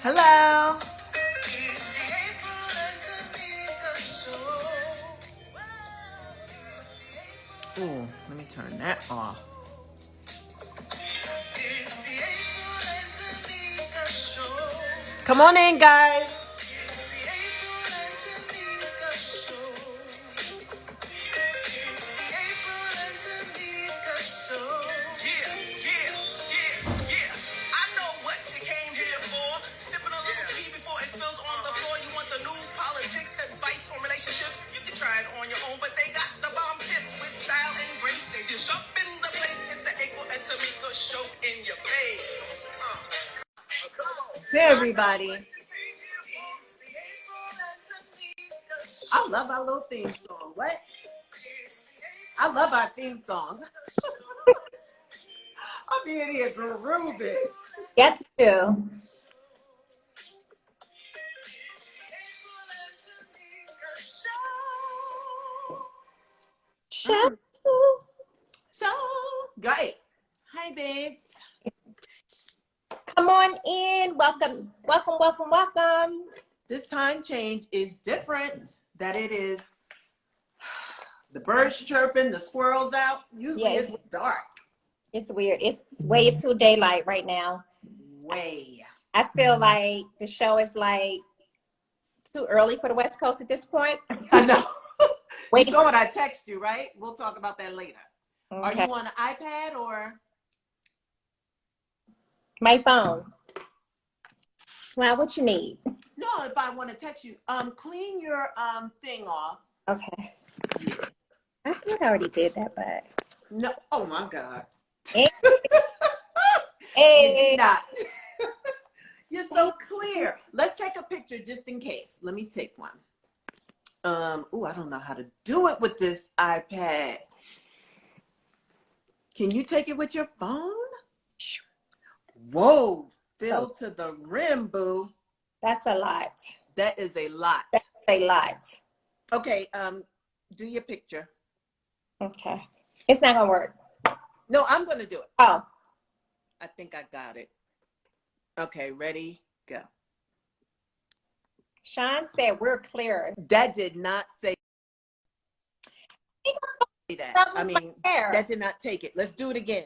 Hello. Ooh, let me turn that off. Come on in, guys. Relationships, you can try it on your own, but they got the bomb tips with style and grace. They just up in the place. It's the April and Tomeeka show in your face. Hey, everybody. I love our little theme song. What? I love our theme song. I'm in here grooving. Yes, you do. Show. So, great. Hi, babes. Come on in. Welcome, welcome, welcome, welcome. This time change is different. That it is the birds chirping, the squirrels out. Usually it's dark. It's weird. It's way too daylight right now. Way. I feel like the show is like too early for the West Coast at this point. I know. Wait. You saw what I text you, right? We'll talk about that later. Okay. Are you on an iPad or? My phone. Well, what you need? No, if I want to text you, clean your thing off. Okay. I think I already did that, but No. Oh my God. Hey. You did not. You're so clear. Let's take a picture just in case. Let me take one. Oh, I don't know how to do it with this iPad. Can you take it with your phone? Whoa, fill to the rim, boo. That's a lot. That is a lot. That's a lot. Okay, do your picture. Okay. It's not gonna work. No, I'm gonna do it. Oh. I think I got it. Okay, ready, go. Sean said we're clear. That did not say that. I mean, that did not take it. Let's do it again.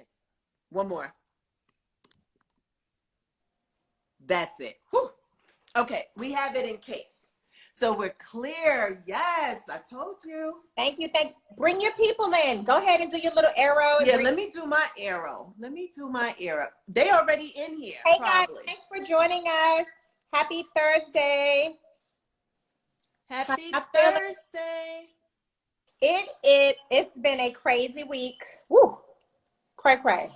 One more. That's it. Whew. Okay, we have it in case. So we're clear. Yes, I told you. Thank you. Bring your people in. Go ahead and do your little arrow. Yeah, let me do my arrow. They already in here. Hey probably. guys, thanks for joining us. Happy Thursday. Happy Thursday. It's been a crazy week. Woo. Cray.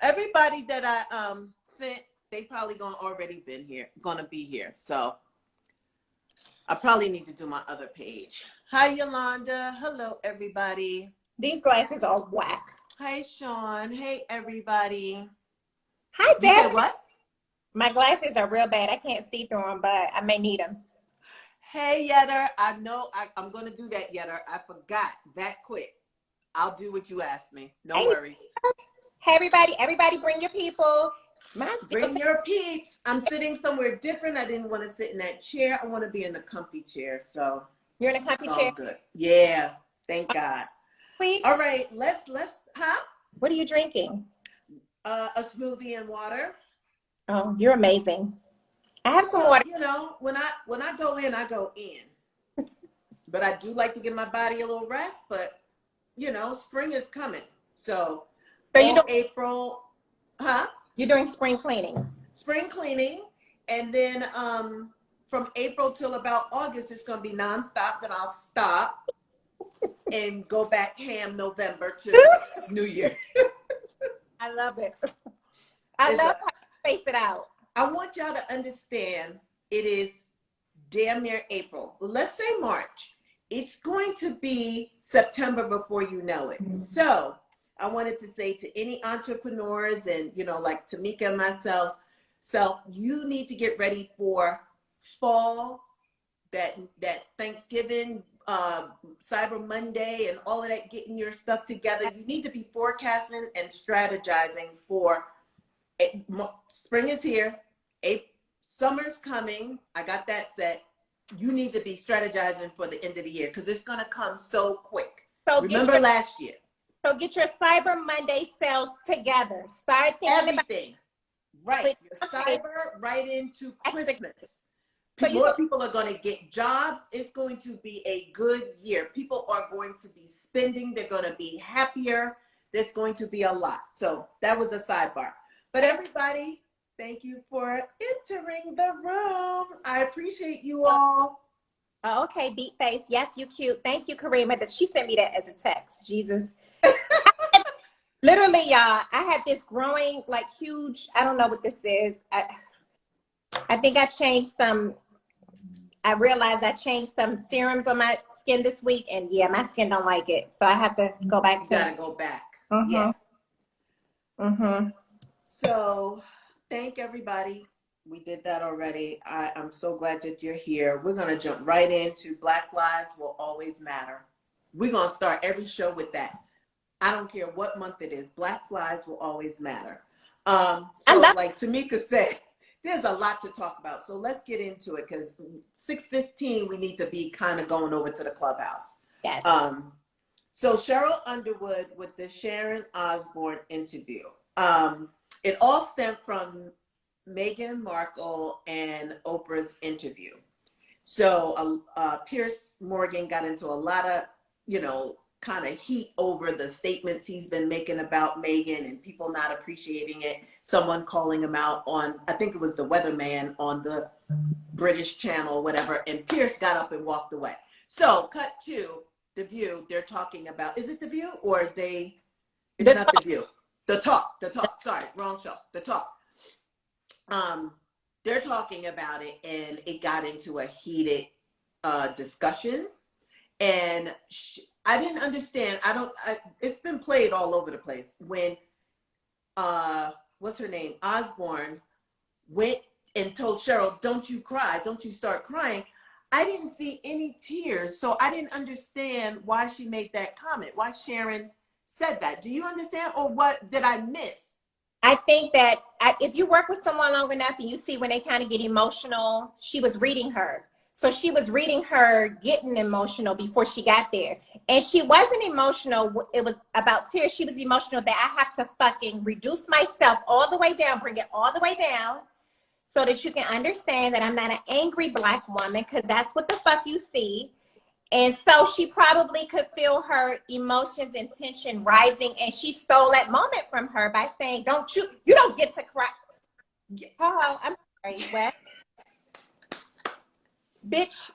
Everybody that I sent, they probably gonna be here. So I probably need to do my other page. Hi Yolanda. Hello everybody. These glasses are whack. Hi Sean. Hey everybody. Hi Dad. You said what? My glasses are real bad. I can't see through them, but I may need them. Hey Yetter. I know I'm gonna do that, Yetter. I forgot that quick. I'll do what you asked me. No worries. Hey everybody bring your people. Bring your peeps. I'm sitting somewhere different. I didn't want to sit in that chair. I want to be in the comfy chair. So you're in a comfy chair. Good. Yeah. Thank God. Sweet. All right. Let's. What are you drinking? A smoothie and water. Oh, you're amazing. I have some water. You know, when I go in, I go in. But I do like to give my body a little rest. But you know, spring is coming. So you know, April. You're doing spring cleaning. Spring cleaning, and then from April till about August, it's gonna be nonstop. Then I'll stop and go back ham November to New Year. I love it. I love how you space it out. I want y'all to understand it is damn near April. Let's say March. It's going to be September before you know it. Mm-hmm. So I wanted to say to any entrepreneurs and, you know, like Tomeeka and myself, so you need to get ready for fall, that Thanksgiving, Cyber Monday and all of that, getting your stuff together. You need to be forecasting and strategizing for Spring is here. Summer's coming. I got that set. You need to be strategizing for the end of the year because it's going to come so quick. So remember last year. So get your Cyber Monday sales together. Start thinking everything. Right. Your cyber right into Christmas. So more people are going to get jobs. It's going to be a good year. People are going to be spending. They're going to be happier. There's going to be a lot. So that was a sidebar. But everybody, thank you for entering the room. I appreciate you all. Oh, okay, beat face. Yes, you cute. Thank you, Karima. She sent me that as a text. Jesus. Literally, y'all, I had this growing, like, huge, I don't know what this is. I think I realized I changed some serums on my skin this week, and yeah, my skin don't like it. So I have to go back to. You gotta go back. Mm-hmm. Yeah. Mm-hmm. So thank everybody. We did that already. I'm so glad that you're here. We're gonna jump right into Black Lives Will Always Matter. We're gonna start every show with that. I don't care what month it is. Black lives will always matter. So like Tomeeka said, there's a lot to talk about. So let's get into it because 6:15, we need to be kind of going over to the clubhouse. Yes. So Cheryl Underwood with the Sharon Osbourne interview. It all stemmed from Meghan Markle and Oprah's interview. So Piers Morgan got into a lot of, kind of heat over the statements he's been making about Meghan and people not appreciating it. Someone calling him out on, I think it was the weatherman on the British channel or whatever, and Pierce got up and walked away. So cut to The View. They're talking about, is it The View or it's not The View. The Talk, sorry, wrong show, The Talk. They're talking about it and it got into a heated discussion. And I didn't understand. It's been played all over the place. When, what's her name? Osborne went and told Cheryl, don't you cry. Don't you start crying. I didn't see any tears. So I didn't understand why she made that comment, why Sharon said that. Do you understand? Or what did I miss? I think that if you work with someone long enough and you see when they kind of get emotional, she was reading her. So she was reading her getting emotional before she got there. And she wasn't emotional. It was about tears. She was emotional that I have to fucking reduce myself all the way down, bring it all the way down so that you can understand that I'm not an angry Black woman because that's what the fuck you see. And so she probably could feel her emotions and tension rising. And she stole that moment from her by saying, you don't get to cry. Oh, I'm sorry, Wes. Bitch.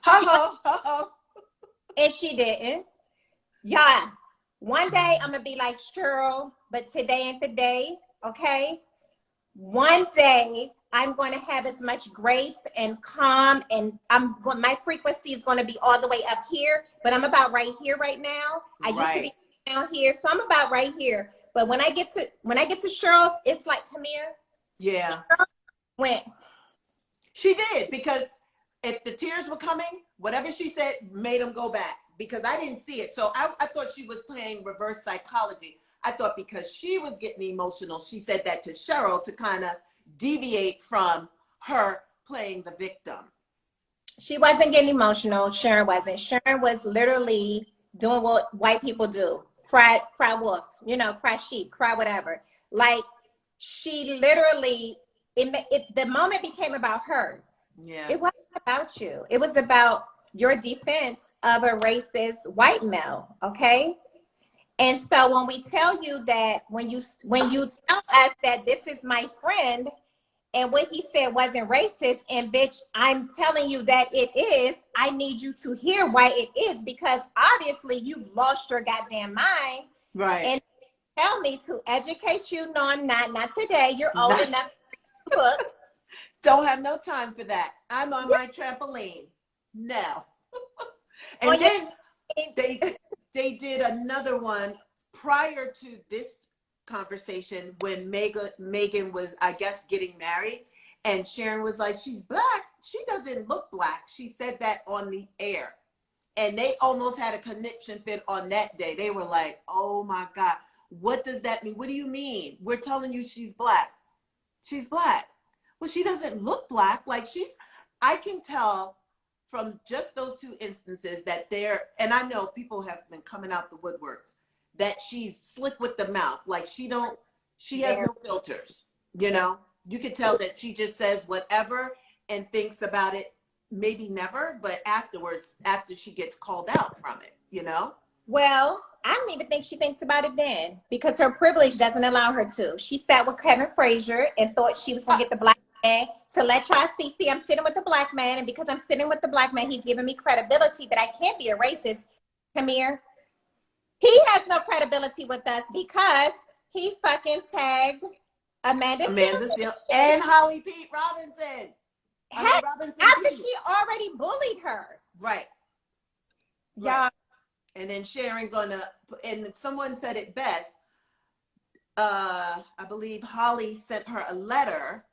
And she didn't. Yeah. One day I'm gonna be like Cheryl, but today ain't the day, okay? One day I'm going to have as much grace and calm, and my frequency is going to be all the way up here, but I'm about right here right now. I used to be down here, so I'm about right here. But when I get to Cheryl's, it's like, come here. Yeah. Cheryl went. She did, because if the tears were coming, whatever she said made them go back, because I didn't see it. So I thought she was playing reverse psychology. I thought because she was getting emotional, she said that to Cheryl to kind of deviate from her playing the victim. She wasn't getting emotional. Sharon wasn't. Sharon was literally doing what white people do. Cry wolf, cry sheep, cry whatever. Like, she literally, the moment became about her. Yeah. It wasn't about you. It was about your defense of a racist white male, okay? And so when we tell you that, when you tell us that this is my friend and what he said wasn't racist, and bitch, I'm telling you that it is, I need you to hear why it is, because obviously you've lost your goddamn mind. Right. And tell me to educate you. No, I'm not today. You're old enough to read books. Don't have no time for that. I'm on my trampoline. No. And then they did another one prior to this conversation when Meghan was, I guess, getting married, and Sharon was like, she's Black. She doesn't look Black. She said that on the air. And they almost had a conniption fit on that day. They were like, oh my God, what does that mean? What do you mean? We're telling you she's Black. she's black. Well, she doesn't look black. Like I can tell from just those two instances that and I know people have been coming out the woodworks, that she's slick with the mouth. Like she has no filters, you know? You could tell that she just says whatever and thinks about it, maybe never, but afterwards, after she gets called out from it, you know? Well, I don't even think she thinks about it then, because her privilege doesn't allow her to. She sat with Kevin Frazier and thought she was going to get the black man to let y'all see, I'm sitting with the black man, and because I'm sitting with the black man, he's giving me credibility that I can't be a racist. Come here. He has no credibility with us because he fucking tagged Amanda Seales and Holly Pete Robinson. After she already bullied her. Right. Yeah. And then Sharon and someone said it best. I believe Holly sent her a letter,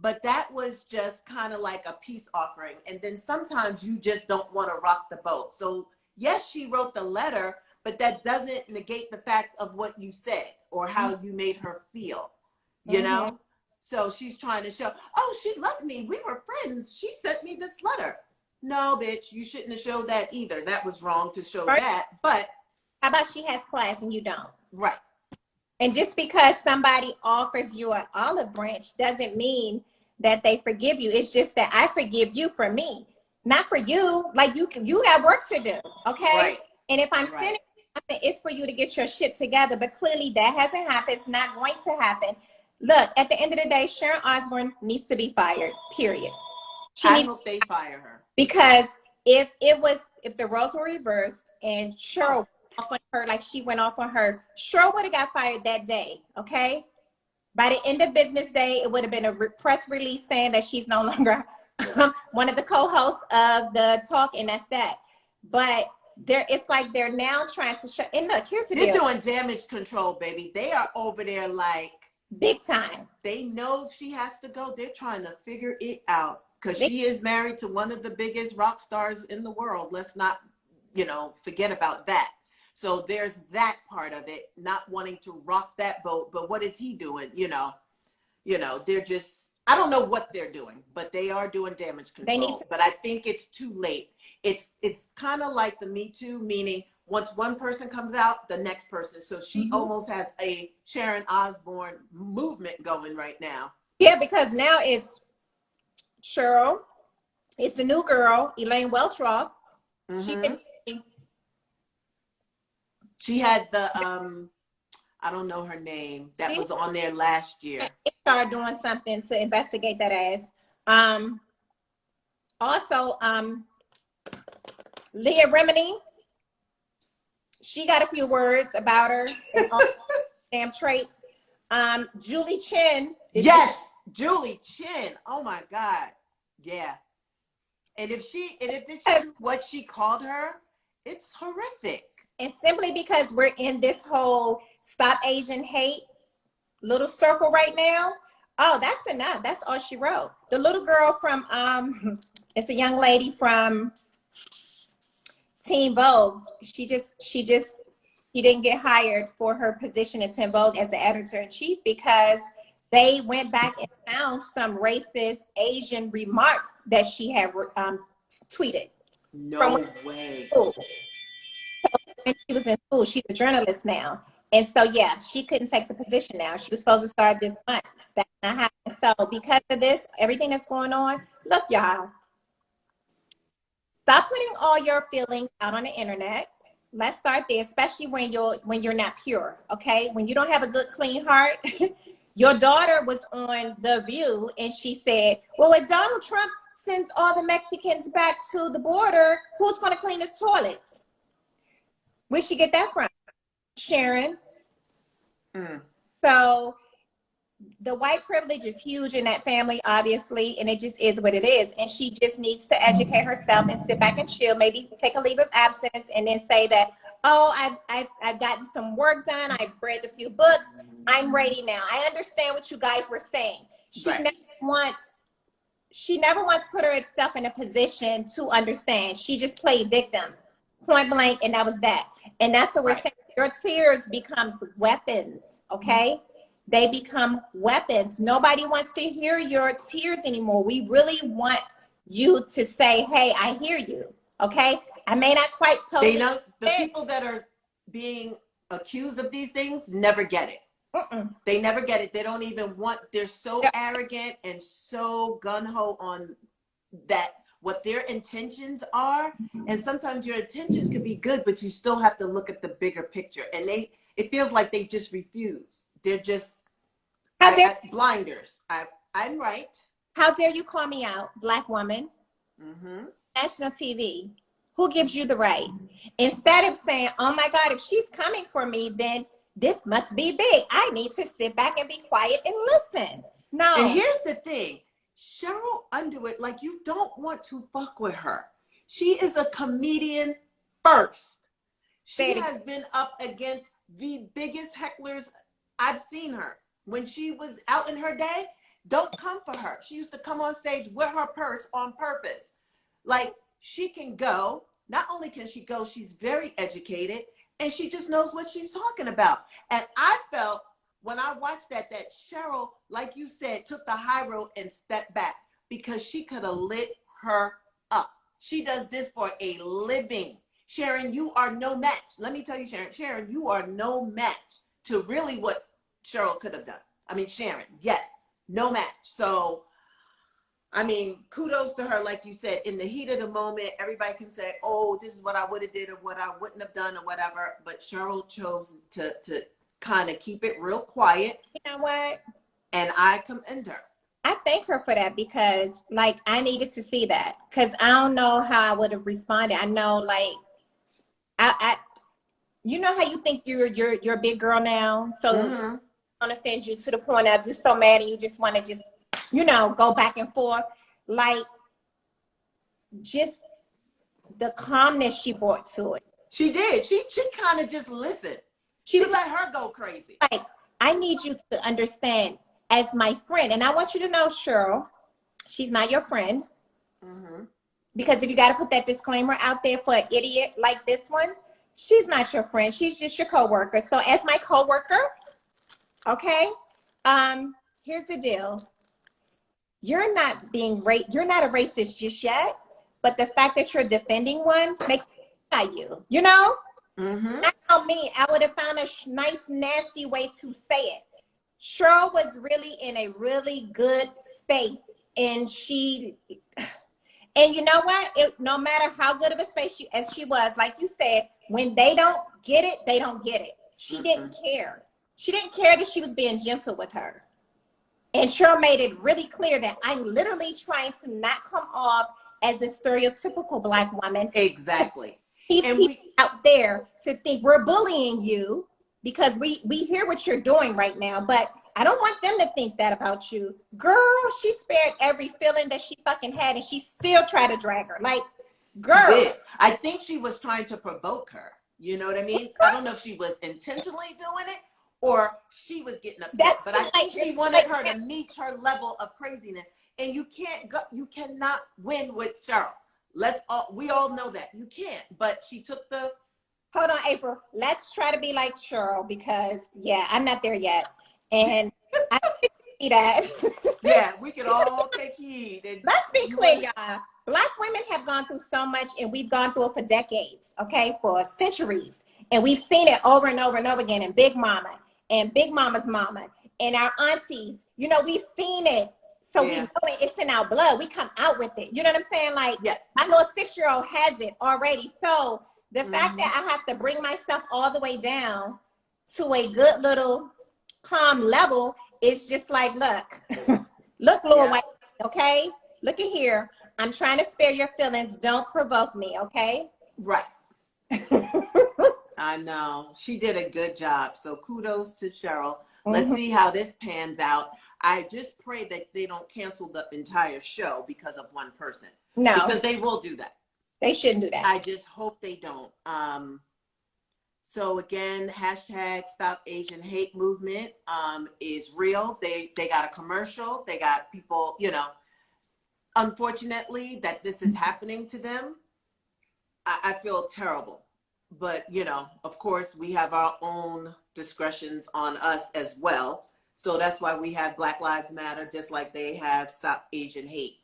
but that was just kind of like a peace offering. And then sometimes you just don't want to rock the boat. So yes, she wrote the letter, but that doesn't negate the fact of what you said or how you made her feel, you know? So she's trying to show, oh, she loved me. We were friends. She sent me this letter. No, bitch, you shouldn't have showed that either. That was wrong to show that. But how about she has class and you don't? Right. And just because somebody offers you an olive branch doesn't mean that they forgive you. It's just that I forgive you for me, not for you. Like you have work to do, okay? Right. And if I'm sending something, it's for you to get your shit together. But clearly that hasn't happened. It's not going to happen. Look, at the end of the day, Sharon Osbourne needs to be fired, period. I hope they fire her. Because if the roles were reversed and Cheryl went off on her like she went off on her, Cheryl would have got fired that day, okay? By the end of business day, it would have been a press release saying that she's no longer one of the co-hosts of the talk, and that's that. But it's like they're now trying to show. And look, here's the deal. They're doing damage control, baby. They are over there like big time. They know she has to go. They're trying to figure it out because she is married to one of the biggest rock stars in the world. Let's not, forget about that. So there's that part of it, not wanting to rock that boat. But what is he doing? They're just, I don't know what they're doing, but they are doing damage control. But I think it's too late. It's kind of like the Me Too, meaning once one person comes out, the next person. So she almost has a Sharon Osbourne movement going right now. Yeah, because now it's Cheryl. It's the new girl, Elaine Weltroth. She had the, I don't know her name, that was on there last year. They started doing something to investigate that ass. Also, Leah Remini, she got a few words about her and all damn traits. Julie Chen. Julie Chen. Oh my God. Yeah. And if it's what she called her, it's horrific. And simply because we're in this whole Stop Asian Hate little circle right now, oh, that's enough. That's all she wrote. The little girl from, it's a young lady from Teen Vogue. She didn't get hired for her position in Teen Vogue as the editor-in-chief because they went back and found some racist Asian remarks that she had tweeted. No way. When she was in school, she's a journalist now. And so, yeah, she couldn't take the position now. She was supposed to start this month. That's not happening. So because of this, everything that's going on, look, y'all, stop putting all your feelings out on the internet. Let's start there, especially when you're not pure, okay? When you don't have a good, clean heart. Your daughter was on The View, and she said, well, if Donald Trump sends all the Mexicans back to the border, who's going to clean his toilets? Where'd she get that from? Sharon. So the white privilege is huge in that family, obviously, and it just is what it is. And she just needs to educate herself and sit back and chill, maybe take a leave of absence and then say that, oh, I've gotten some work done. I've read a few books. I'm ready now. I understand what you guys were saying. She never wants to put herself in a position to understand. She just played victim, point blank, and that was that. And that's what we're saying. Your tears becomes weapons, okay? they become weapons. Nobody wants to hear your tears anymore. We really want you to say, hey, I hear you. Okay? I may not quite totally. They know the people that are being accused of these things never get it. They never get it. They don't even want, they're so arrogant and so gung-ho on that, what their intentions are. And sometimes your intentions could be good, but you still have to look at the bigger picture. And it feels like they just refuse. They're just blinders. I'm right. How dare you call me out, Black woman? National TV. Who gives you the right? Instead of saying, oh my God, if she's coming for me, then this must be big. I need to sit back and be quiet and listen. No. And here's the thing. Cheryl Underwood, like, you don't want to fuck with her. She is a comedian first. She has been up against the biggest hecklers I've seen her. When she was out in her day, don't come for her. She used to come on stage with her purse on purpose. Like, she can go. Not only can she go, she's very educated, and she just knows what she's talking about. And I felt when I watched that Cheryl, like you said, took the high road and stepped back, because she could have lit her up. She does this for a living. Sharon, you are no match. Let me tell you, Sharon, you are no match to really what Cheryl could have done. I mean, Sharon, yes, no match. So, I mean, kudos to her. Like you said, in the heat of the moment, everybody can say, oh, this is what I would have did or what I wouldn't have done or whatever. But Cheryl chose to kind of keep it real quiet. You know what? And I commend her. I thank her for that, because like I needed to see that, because I don't know how I would have responded. I know, like, I you know how you think you're a big girl now, so I don't offend you to the point of you're so mad and you just want to just, you know, go back and forth. Like, just the calmness she brought to it. She did. She kind of just listened. She let her go crazy. Like, I need you to understand, as my friend, and I want you to know, Cheryl, she's not your friend. Because if you got to put that disclaimer out there for an idiot like this one, she's not your friend. She's just your coworker. So as my coworker, okay, here's the deal. You're not you're not a racist just yet, but the fact that you're defending one makes it you, you know? Not me. I would have found a nice, nasty way to say it. Cheryl was really in a really good space, and and you know what? No matter how good of a space as she was, like you said, when they don't get it, they don't get it. She didn't care. She didn't care that she was being gentle with her. And Cheryl made it really clear that I'm literally trying to not come off as the stereotypical Black woman. Exactly. These people out there to think we're bullying you because we hear what you're doing right now, but I don't want them to think that about you. Girl, she spared every feeling that she fucking had, and she still tried to drag her. Like, girl. I think she was trying to provoke her. You know what I mean? I don't know if she was intentionally doing it or she was getting upset, but I think she wanted her to meet her level of craziness. And you cannot win with Cheryl. We all know that. You can't, but she took the... Hold on, April. Let's try to be like Cheryl, because, yeah, I'm not there yet. And I can see that. Yeah, we can all take heed. Let's be clear, y'all. Black women have gone through so much, and we've gone through it for decades, okay, for centuries. And we've seen it over and over and over again in Big Mama and Big Mama's mama and our aunties. You know, we've seen it. So we know it's in our blood. We come out with it. You know what I'm saying? Like, I know a 6-year-old has it already. So the fact that I have to bring myself all the way down to a good little calm level is just like, look, little white, okay? Look at here. I'm trying to spare your feelings. Don't provoke me, okay? Right. I know. She did a good job. So kudos to Cheryl. Let's see how this pans out. I just pray that they don't cancel the entire show because of one person. No. Because they will do that. They shouldn't do that. I just hope they don't. So again, hashtag Stop Asian Hate Movement is real. They got a commercial. They got people, you know, unfortunately that this is happening to them. I feel terrible. But, you know, of course, we have our own discretions on us as well. So that's why we have Black Lives Matter, just like they have Stop Asian Hate.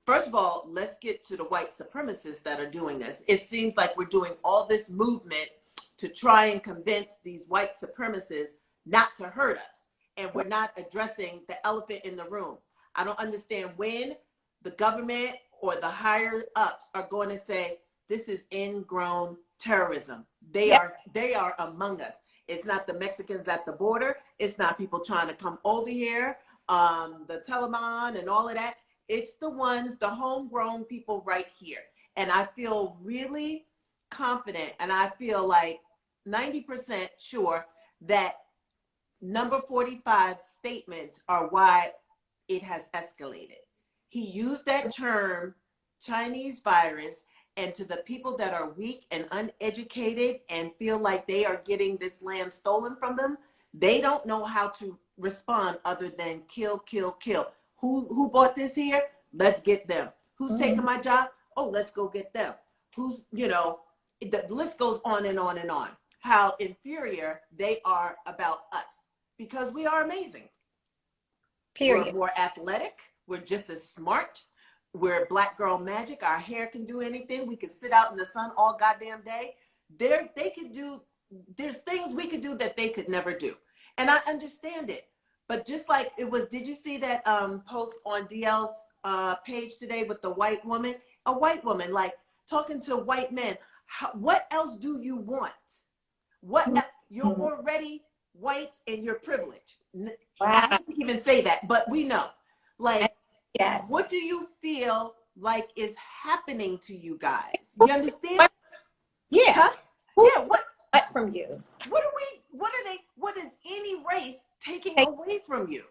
First of all, let's get to the white supremacists that are doing this. It seems like we're doing all this movement to try and convince these white supremacists not to hurt us. And we're not addressing the elephant in the room. I don't understand when the government or the higher ups are going to say, this is ingrown terrorism. They are among us. It's not the Mexicans at the border. It's not people trying to come over here, the Taliban and all of that. It's the ones, the homegrown people right here. And I feel really confident, and I feel like 90% sure that number 45 statements are why it has escalated. He used that term, Chinese virus, and to the people that are weak and uneducated and feel like they are getting this land stolen from them, they don't know how to respond other than kill, kill, kill. Who bought this here? Let's get them. Who's taking my job? Oh, let's go get them. Who's, the list goes on and on and on. How inferior they are about us, because we are amazing. Period. We're more athletic. We're just as smart. We're Black girl magic. Our hair can do anything. We can sit out in the sun all goddamn day. There's things we could do that they could never do. And I understand it. But just like it was, did you see that post on DL's page today with the white woman? A white woman, like talking to white men. What else do you want? You're already white and you're privileged. Wow. I can't even say that, but we know. Like, yeah. What do you feel like is happening to you guys? You understand? Yeah. Huh? Yeah. What from you? What is any race taking away from you?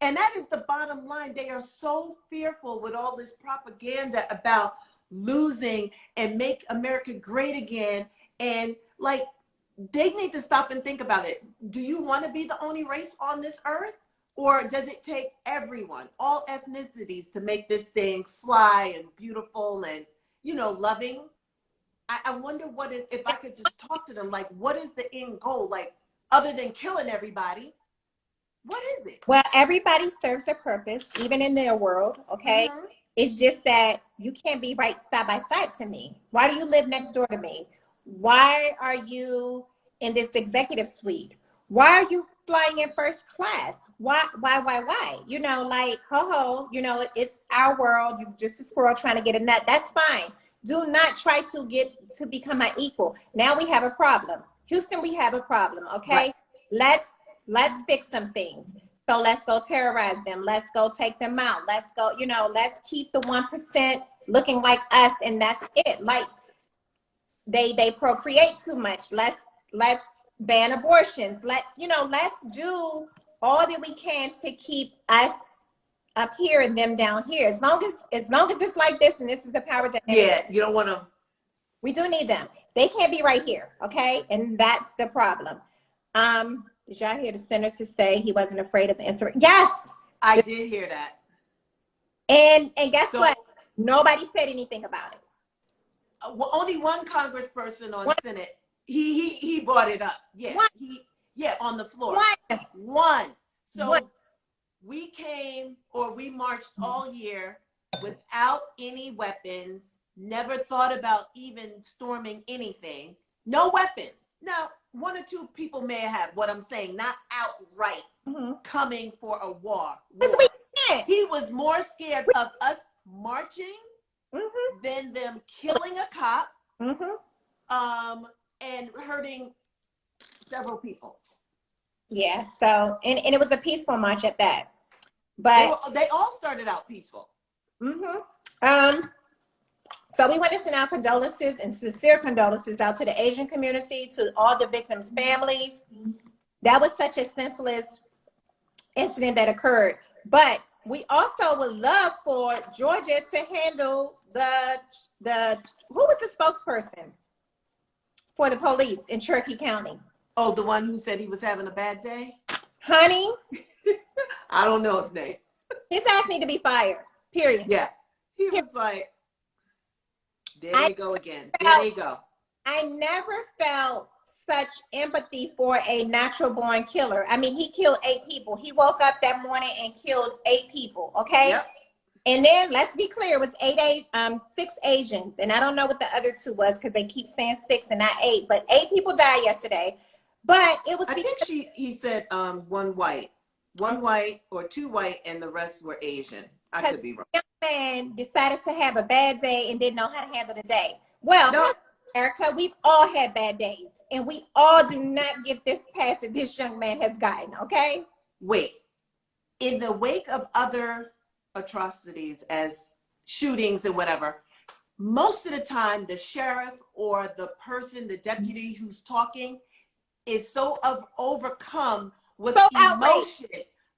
And that is the bottom line. They are so fearful with all this propaganda about losing and make America great again. And like, they need to stop and think about it. Do you want to be the only race on this earth? Or does it take everyone, all ethnicities, to make this thing fly and beautiful and, loving? I wonder if I could just talk to them, like, what is the end goal? Like, other than killing everybody, what is it? Well, everybody serves a purpose, even in their world, okay? Mm-hmm. It's just that you can't be right side by side to me. Why do you live next door to me? Why are you in this executive suite? Why are you flying in first class? Why? Like, it's our world. You're just a squirrel trying to get a nut. That's fine. Do not try to become my equal. Now we have a problem. Houston, we have a problem, okay? Right. Let's fix some things. So let's go terrorize them. Let's go take them out. Let's go, let's keep the 1% looking like us, and that's it. Like, they procreate too much. Let's ban abortions. Let's do all that we can to keep us up here and them down here. As long as it's like this, and this is the power that you don't want them. We do need them. They can't be right here, okay? And that's the problem. Did y'all hear the senator say he wasn't afraid of the insurrection? Yes, I did hear that. And guess what? Nobody said anything about it. Well, only one congressperson on Senate. He brought it up. Yeah. One. On the floor. One. So we marched all year without any weapons, never thought about even storming anything. No weapons. Now, one or two people may have, what I'm saying, not outright coming for a war. He was more scared of us marching than them killing a cop and hurting several people. Yeah, so, and it was a peaceful march at that. But they all started out peaceful. So we want to send our condolences and sincere condolences out to the Asian community, to all the victims' families. That was such a senseless incident that occurred. But we also would love for Georgia to handle who was the spokesperson for the police in Cherokee County? Oh, the one who said he was having a bad day? Honey. I don't know his name. His ass need to be fired, period. Yeah. He was like, there they go again. There they go. I never felt such empathy for a natural born killer. I mean, he killed 8 people. He woke up that morning and killed 8 people. Okay. Yep. And then let's be clear, it was 6 Asians. And I don't know what the other 2 was because they keep saying 6 and not 8, but 8 people died yesterday. But it was I think he said 1 white or 2 white and the rest were Asian. I could be wrong. Young man decided to have a bad day and didn't know how to handle the day. Well, No. Erica, we've all had bad days, and we all do not get this pass that this young man has gotten. Okay. Wait, in the wake of other atrocities as shootings and whatever, most of the time the sheriff or the person, the deputy who's talking is so overcome with emotion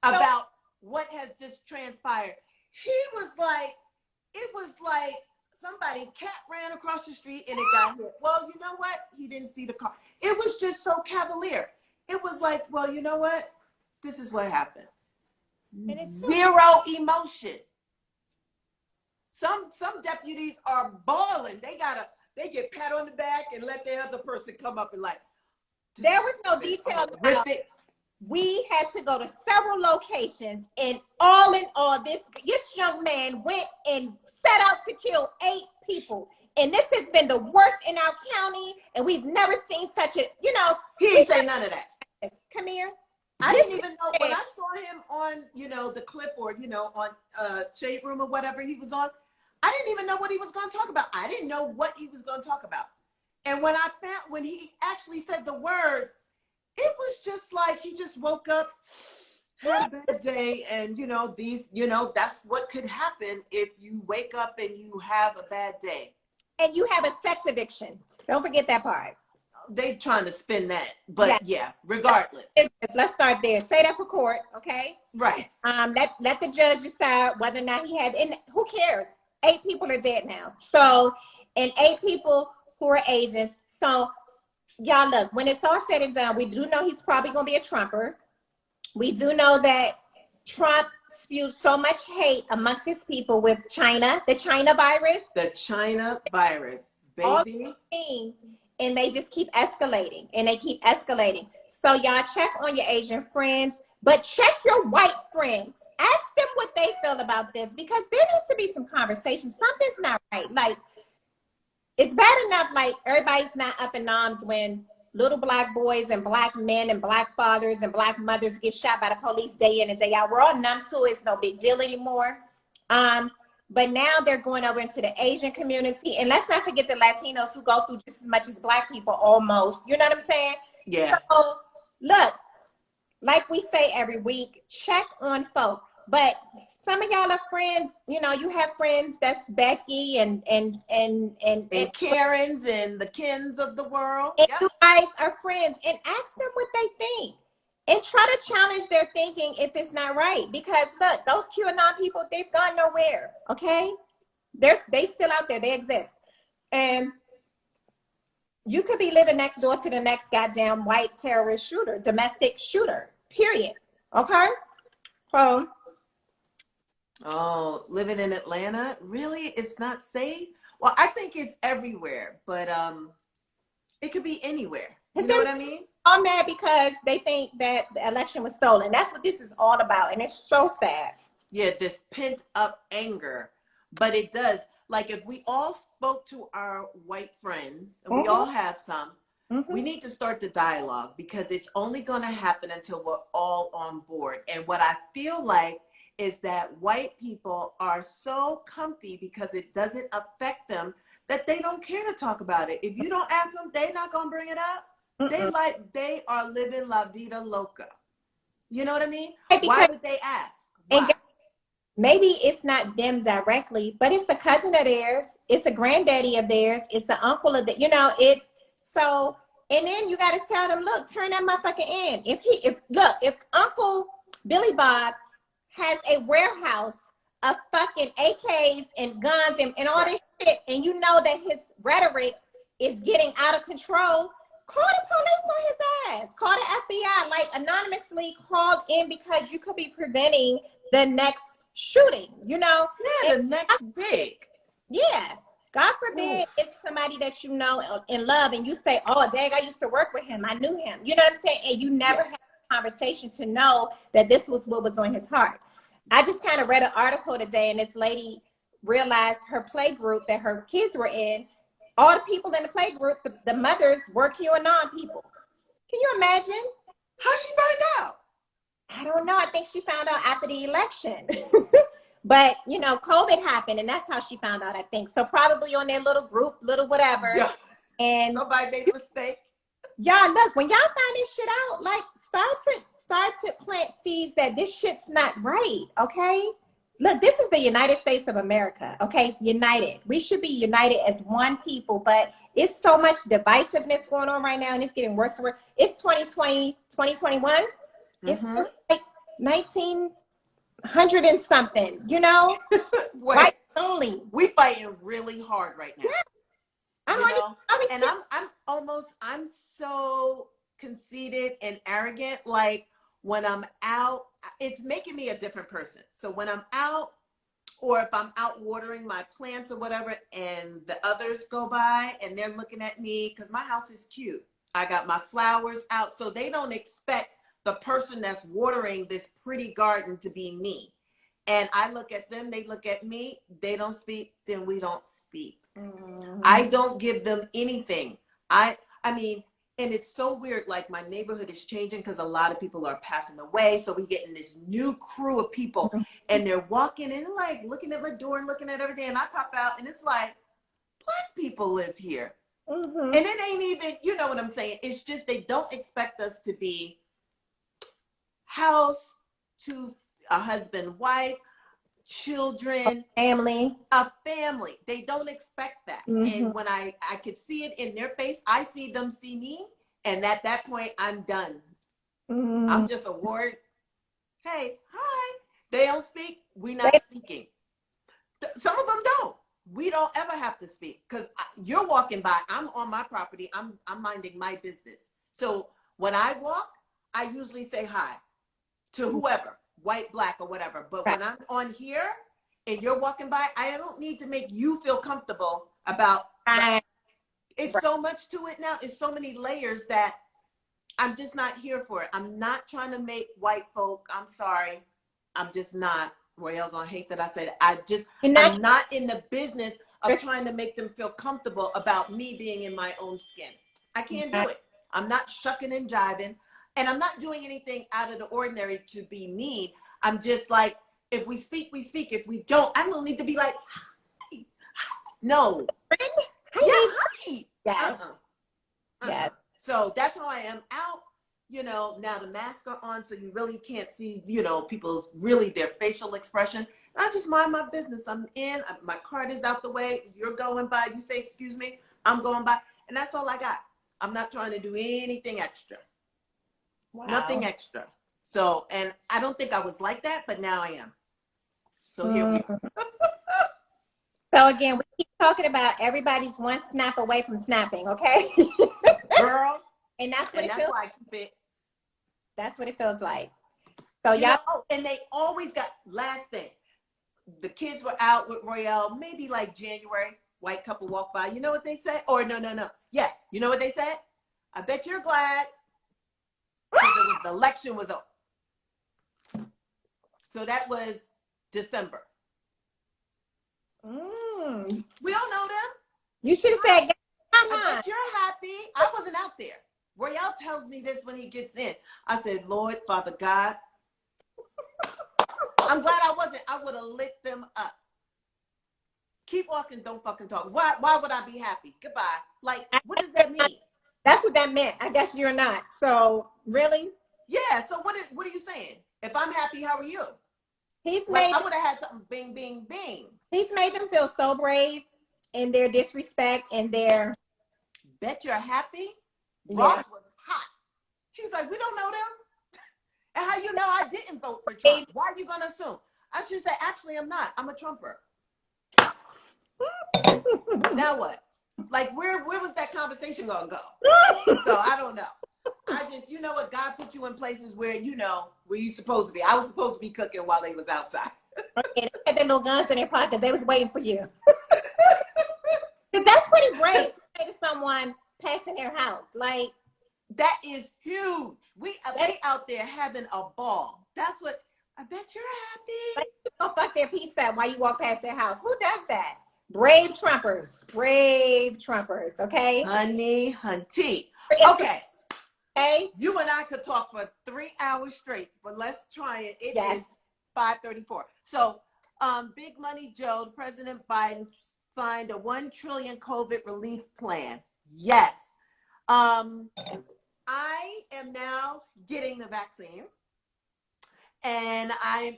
about what has just transpired. He was like, it was like somebody cat ran across the street and it got hit. Well, you know what? He didn't see the car. It was just so cavalier. It was like, well, you know what? This is what happened. Zero emotion. Some deputies are bawling. They get pat on the back and let the other person come up and like. There was no detail about it. We had to go to several locations, and all in all, this young man went and set out to kill 8 people. And this has been the worst in our county, and we've never seen such a, He didn't say none of that. Come here. I didn't even know when I saw him on, the clip or, on Shade Room or whatever he was on. I didn't even know what he was going to talk about. I didn't know what he was going to talk about. And when he actually said the words, it was just like he just woke up, had a bad day, and that's what could happen if you wake up and you have a bad day. And you have a sex addiction. Don't forget that part. They trying to spin that, but yeah, regardless. Let's start there. Say that for court, okay? Right. Let the judge decide whether or not he had, and who cares? 8 people are dead now. So, and 8 people who are Asians. So, y'all look, when it's all said and done, we do know he's probably going to be a Trumper. We do know that Trump spewed so much hate amongst his people with China, the China virus. The China virus, baby. All these things, and they just keep escalating, and they keep escalating. So y'all check on your Asian friends, but check your white friends. Ask them what they feel about this, because there needs to be some conversation. Something's not right. Like, it's bad enough, like, everybody's not up in arms when little Black boys and Black men and Black fathers and Black mothers get shot by the police day in and day out. We're all numb to it. It's no big deal anymore. But now they're going over into the Asian community. And let's not forget the Latinos who go through just as much as Black people almost. You know what I'm saying? Yeah. So, look, like we say every week, check on folk. But some of y'all are friends, you have friends that's Becky and Karens and the Kens of the world. And you guys are friends, and ask them what they think. And try to challenge their thinking if it's not right. Because look, those QAnon people, they've gone nowhere. Okay? They still out there, they exist. And you could be living next door to the next goddamn white terrorist shooter, domestic shooter, period. Okay? So living in Atlanta, really? It's not safe? Well, I think it's everywhere, but it could be anywhere. You know what I mean? I'm mad because they think that the election was stolen. That's what this is all about, and it's so sad. Yeah, this pent up anger. But it does. Like, if we all spoke to our white friends, and we all have some, we need to start the dialogue, because it's only going to happen until we're all on board. And what I feel like is that white people are so comfy because it doesn't affect them that they don't care to talk about it. If you don't ask them, they're not going to bring it up. They are living la vida loca. You know what I mean? Why would they ask? Why? Maybe it's not them directly, but it's a cousin of theirs. It's a granddaddy of theirs. It's an uncle of it's so, and then you got to tell them, look, turn that motherfucker in. If Uncle Billy Bob has a warehouse of fucking AKs and guns and all this shit, and you know that his rhetoric is getting out of control, call the police on his ass. Call the FBI, like, anonymously call in, because you could be preventing the next shooting, Yeah, the next big. Yeah. God forbid it's somebody that you know and love, and you say, "Oh, dang, I used to work with him. I knew him." You know what I'm saying? And you never had a conversation to know that this was what was on his heart. I just kind of read an article today, and this lady realized her play group that her kids were in, all the people in the play group, the mothers were QAnon people. Can you imagine? How'd she find out? I don't know. I think she found out after the election. But, you know, COVID happened, and that's how she found out, I think. So probably on their little group, little whatever. Yeah. And Nobody made a mistake. y'all, look, when y'all find this shit out, like, start to plant seeds that this shit's not right, okay? Look, this is the United States of America, okay? United. We should be united as one people, but it's so much divisiveness going on right now, and it's getting worse and worse. It's 2020, 2021. Mm-hmm. It's like 1900 and something, you know? White only. We fighting really hard right now. Yeah. I'm so conceited and arrogant. Like when I'm out, it's making me a different person. So when I'm out, or if I'm out watering my plants or whatever, and the others go by and they're looking at me, because my house is cute. I got my flowers out, so they don't expect the person that's watering this pretty garden to be me. And I look at them, they look at me, they don't speak, then we don't speak. I don't give them anything. I mean, and it's so weird, like my neighborhood is changing because a lot of people are passing away. So we get in this new crew of people and they're walking in like looking at my door and looking at everything. And I pop out and it's like, Black people live here. And it ain't even, you know what I'm saying? It's just they don't expect us to be house to a husband, wife, children, a family. They don't expect that. And when I could see it in their face, I see them see me, and at that point I'm done. I'm just a word. Hey, hi. They don't speak, we're not speaking. Some of them don't. We don't ever have to speak because you're walking by, I'm on my property, I'm minding my business. So when I walk, I usually say hi to whoever, white, Black, or whatever. But when I'm on here and you're walking by, I don't need to make you feel comfortable about it's so much to it now. It's so many layers that I'm just not here for it. I'm not trying to make white folk, I'm sorry, I'm just not. Royale gonna hate that I said I'm not in the business of trying to make them feel comfortable about me being in my own skin. I can't do it. I'm not shucking and jiving, and I'm not doing anything out of the ordinary to be mean. I'm just like, if we speak, we speak. If we don't, I don't need to be like, hi. No. Hi. Yes. Yes. So that's how I am out. You know, now the masks are on, so you really can't see, you know, people's really their facial expression. I just mind my business. I'm in, my card is out the way. You're going by, you say, excuse me, I'm going by. And that's all I got. I'm not trying to do anything extra. Wow. Nothing extra. So, and I don't think I was like that, but now I am. So here we are. So again, we keep talking about everybody's one snap away from snapping, okay? Girl. And that's what it feels like. That's what it feels like. So y'all, and they always got, last thing, the kids were out with Royale, maybe like January, white couple walked by. You know what they said? Or no. Yeah, you know what they said? I bet you're glad because the election was over. So that was December. We all know them. You should have said, I bet you're happy. I wasn't out there. Royale tells me this when he gets in. I said, Lord, Father God, I'm glad I wasn't. I would have lit them up. Keep walking, don't fucking talk. Why would I be happy? Goodbye. Like, what does that mean? That's what that meant. I guess you're not. So, really? Yeah, so what are you saying? If I'm happy, how are you? I would have had something bing, bing, bing. He's made them feel so brave in their disrespect and their... Bet you're happy? Ross was hot. He's like, we don't know them. And how you know I didn't vote for Trump? Why are you going to assume? I should say, actually, I'm not. I'm a Trumper. Now what? Like, where was that conversation going to go? So I don't know. I just, you know what? God put you in places where, you know, where you're supposed to be. I was supposed to be cooking while they was outside. Okay, they had their little guns in their pockets. They was waiting for you. Because that's pretty brave to say to someone passing their house. Like, that is huge. They out there having a ball. That's what, I bet you're happy. like go fuck their pizza while you walk past their house. Who does that? Brave Trumpers. Brave Trumpers, okay? Honey, hunty. Okay. Okay. You and I could talk for 3 hours straight, but let's try it. It is 5:34. So, Big Money Joe, President Biden signed a $1 trillion COVID relief plan. Yes. I am now getting the vaccine, and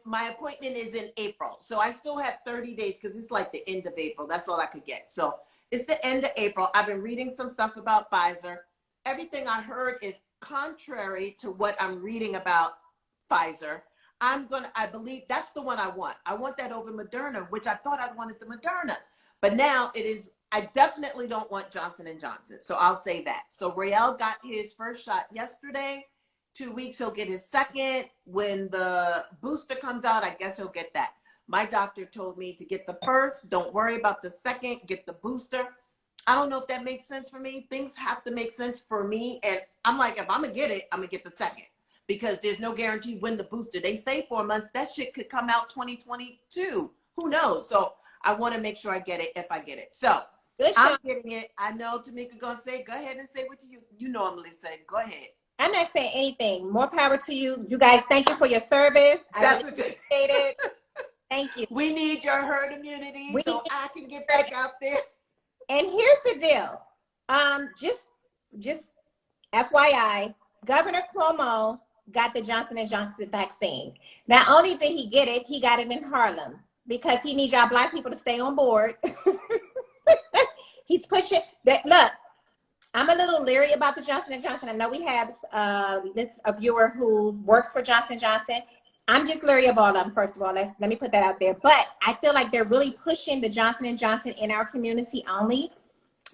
my appointment is in April. So I still have 30 days because it's like the end of April. That's all I could get. So it's the end of April. I've been reading some stuff about Pfizer. Everything I heard is contrary to what I'm reading about Pfizer. I believe that's the one I want. I want that over Moderna, which I thought I wanted the Moderna. But now it is, I definitely don't want Johnson & Johnson. So I'll say that. So Rael got his first shot yesterday. 2 weeks, he'll get his second. When the booster comes out, I guess he'll get that. My doctor told me to get the first. Don't worry about the second. Get the booster. I don't know if that makes sense for me. Things have to make sense for me. And I'm like, if I'm going to get it, I'm going to get the second. Because there's no guarantee when the booster. They say 4 months. That shit could come out 2022. Who knows? So I want to make sure I get it if I get it. So I'm getting it. I know Tomeeka going to say, go ahead and say what you normally say. Go ahead. I'm not saying anything. More power to you. You guys, thank you for your service. I really appreciate it. Thank you. We need your herd immunity so I can get back out there. And here's the deal. Just FYI, Governor Cuomo got the Johnson & Johnson vaccine. Not only did he get it, he got it in Harlem because he needs y'all Black people to stay on board. He's pushing that. Look, I'm a little leery about the Johnson & Johnson. I know we have a viewer who works for Johnson & Johnson. I'm just leery of all of them, first of all. Let me put that out there. But I feel like they're really pushing the Johnson & Johnson in our community only.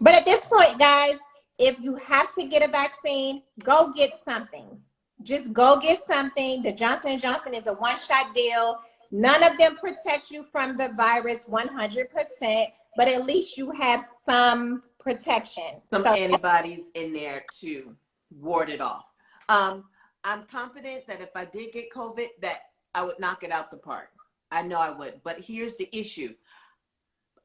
But at this point, guys, if you have to get a vaccine, go get something. Just go get something. The Johnson & Johnson is a one-shot deal. None of them protect you from the virus 100%, but at least you have some protection. Some antibodies in there to ward it off. I'm confident that if I did get COVID, that I would knock it out the park. I know I would. But here's the issue.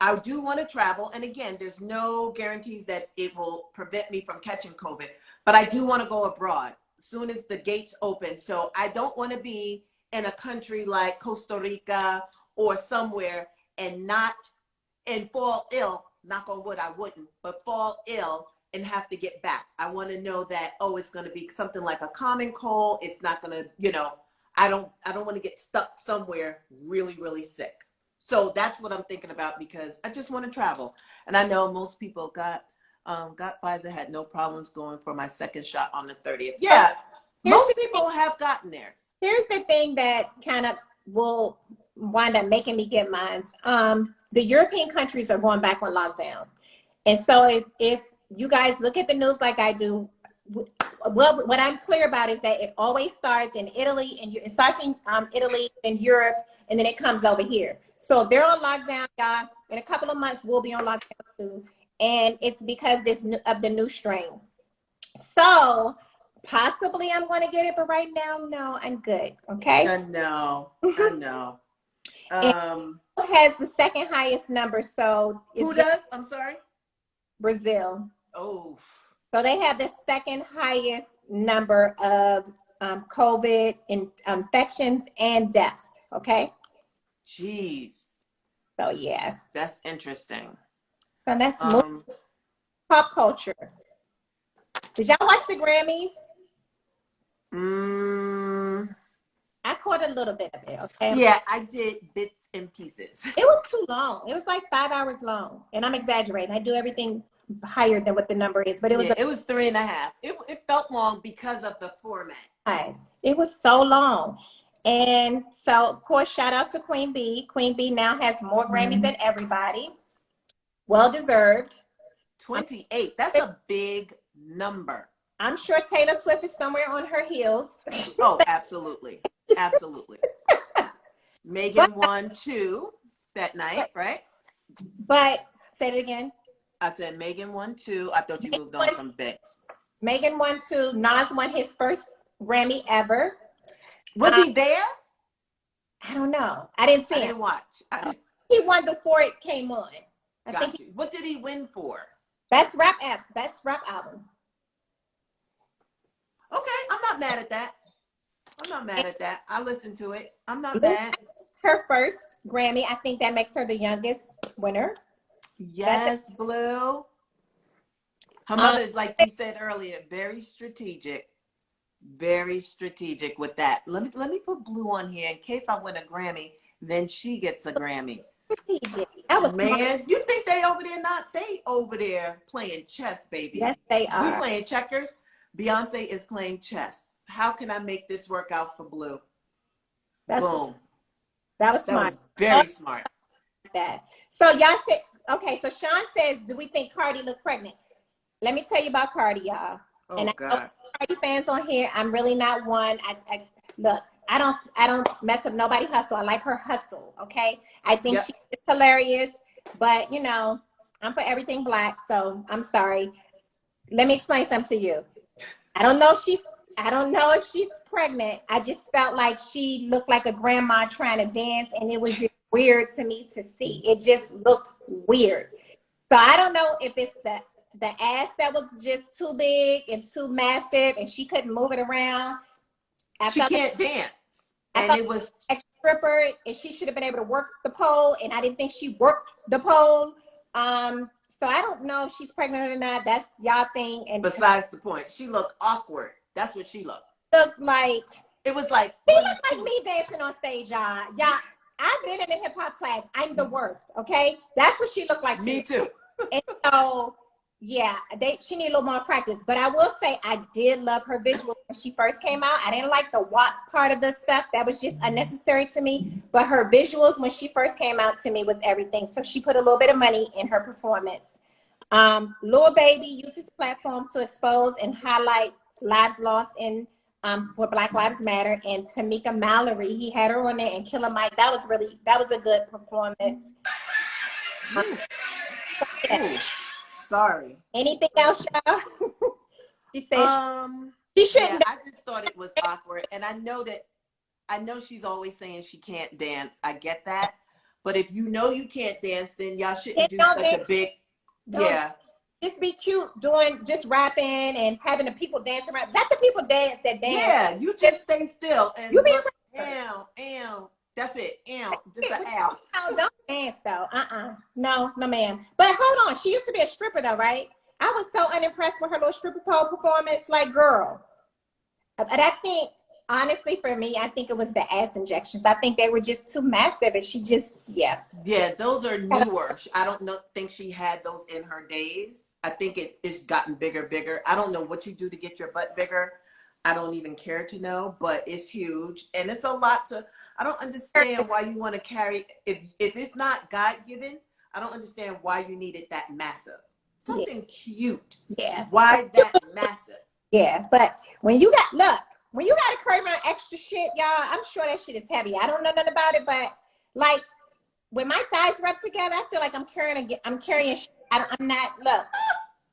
I do want to travel. And again, there's no guarantees that it will prevent me from catching COVID. But I do want to go abroad as soon as the gates open. So I don't want to be in a country like Costa Rica or somewhere and fall ill. Knock on wood, I wouldn't, but fall ill and have to get back. I want to know that, it's going to be something like a common cold. It's not going to, I don't want to get stuck somewhere really, really sick. So that's what I'm thinking about because I just want to travel. And I know most people got Pfizer, had no problems going for my second shot on the 30th. Yeah, most people have gotten theirs. Here's the thing that kind of will wind up making me get mine. The European countries are going back on lockdown. And so if you guys look at the news like I do, well, what I'm clear about is that it always starts in Italy, and it starts in Italy and Europe, and then it comes over here. So they're on lockdown, y'all. In a couple of months, we'll be on lockdown too. And it's because of the new strain. So possibly I'm going to get it, but right now, no, I'm good. Okay. I know. Has the second highest number. So who does? I'm sorry. Brazil. Oh. So they have the second highest number of COVID infections and deaths. Okay. Jeez. So yeah. That's interesting. So that's pop culture. Did y'all watch the Grammys? I caught a little bit of it, okay? Yeah, I did bits and pieces. It was too long. It was like 5 hours long. And I'm exaggerating. I do everything higher than what the number is. But it was it was 3.5. It felt long because of the format. Right. It was so long. And so, of course, shout out to Queen Bee. Queen Bee now has more Grammys than everybody. Well deserved. 28. That's a big number. I'm sure Taylor Swift is somewhere on her heels. Oh, absolutely. Absolutely. Megan won 2 that night, right? But say it again. I said Megan won 2. I thought you moved on from Beck. Megan won 2. Nas won his first Grammy ever. Was he there? I don't know. I didn't see I him. didn't watch. He won before it came on. I Got think you. What did he win for? Best rap album. Okay, I'm not mad at that. I'm not mad at that. I listened to it. I'm not Blue, mad. her first Grammy. I think that makes her the youngest winner. Yes, Blue. Her mother, like you said earlier, very strategic with that. Let me put Blue on here in case I win a Grammy. Then she gets a Grammy. Strategic. That was Man, smart. you think they over there? Not they over there playing chess, baby. Yes, they are. We playing checkers. Beyonce is playing chess. How can I make this work out for Blue? Boom. That was smart. Was very smart. That. So y'all said, okay, so Sean says, do we think Cardi looked pregnant? Let me tell you about Cardi, y'all. Oh, and I God. know Cardi fans on here, I'm really not one. Look, I don't mess up nobody hustle. I like her hustle, okay? I think she's hilarious, but you know, I'm for everything black, so I'm sorry. Let me explain something to you. I don't know if she's pregnant. I just felt like she looked like a grandma trying to dance, and it was just weird to me to see. It just looked weird. So I don't know if it's the ass that was just too big and too massive, and she couldn't move it around. She can't dance. And it was a stripper, and she should have been able to work the pole, and I didn't think she worked the pole. So I don't know if she's pregnant or not. That's y'all thing. And besides the point, she looked awkward. That's what she looked. Looked like it was like she looked like me dancing on stage, y'all. Y'all, I've been in a hip hop class. I'm the worst. Okay, that's what she looked like. Me too. And so yeah, she need a little more practice. But I will say I did love her visuals when she first came out. I didn't like the WAP part of the stuff. That was just unnecessary to me. But her visuals when she first came out to me was everything. So she put a little bit of money in her performance. Lil Baby used his platform to expose and highlight lives lost in for Black Lives Matter. And Tomeeka Mallory, he had her on there, and Killer Mike. That was a good performance. Yeah. Sorry. Anything else, y'all? She said she shouldn't. I just thought it was awkward, and I know she's always saying she can't dance. I get that, but if you know you can't dance, then y'all shouldn't do such a big. Just be cute doing just rapping and having the people dance around. Let the people dance that dance. Yeah, you just stay still and you be ow. That's it. Ow. Just an ow. No, don't dance though. No, ma'am. But hold on. She used to be a stripper though, right? I was so unimpressed with her little stripper pole performance. Like, girl. But I think, honestly, for me, I think it was the ass injections. I think they were just too massive, and she just, Yeah, those are newer. I don't think she had those in her days. I think it's gotten bigger. I don't know what you do to get your butt bigger. I don't even care to know, but it's huge. And it's a lot to, I don't understand why you want to carry, if it's not God-given, I don't understand why you need it that massive. Something cute. Yeah. Why that massive? Yeah, but when you got to carry around extra shit, y'all, I'm sure that shit is heavy. I don't know nothing about it, but like when my thighs rub together, I feel like I'm carrying shit. I'm not, look,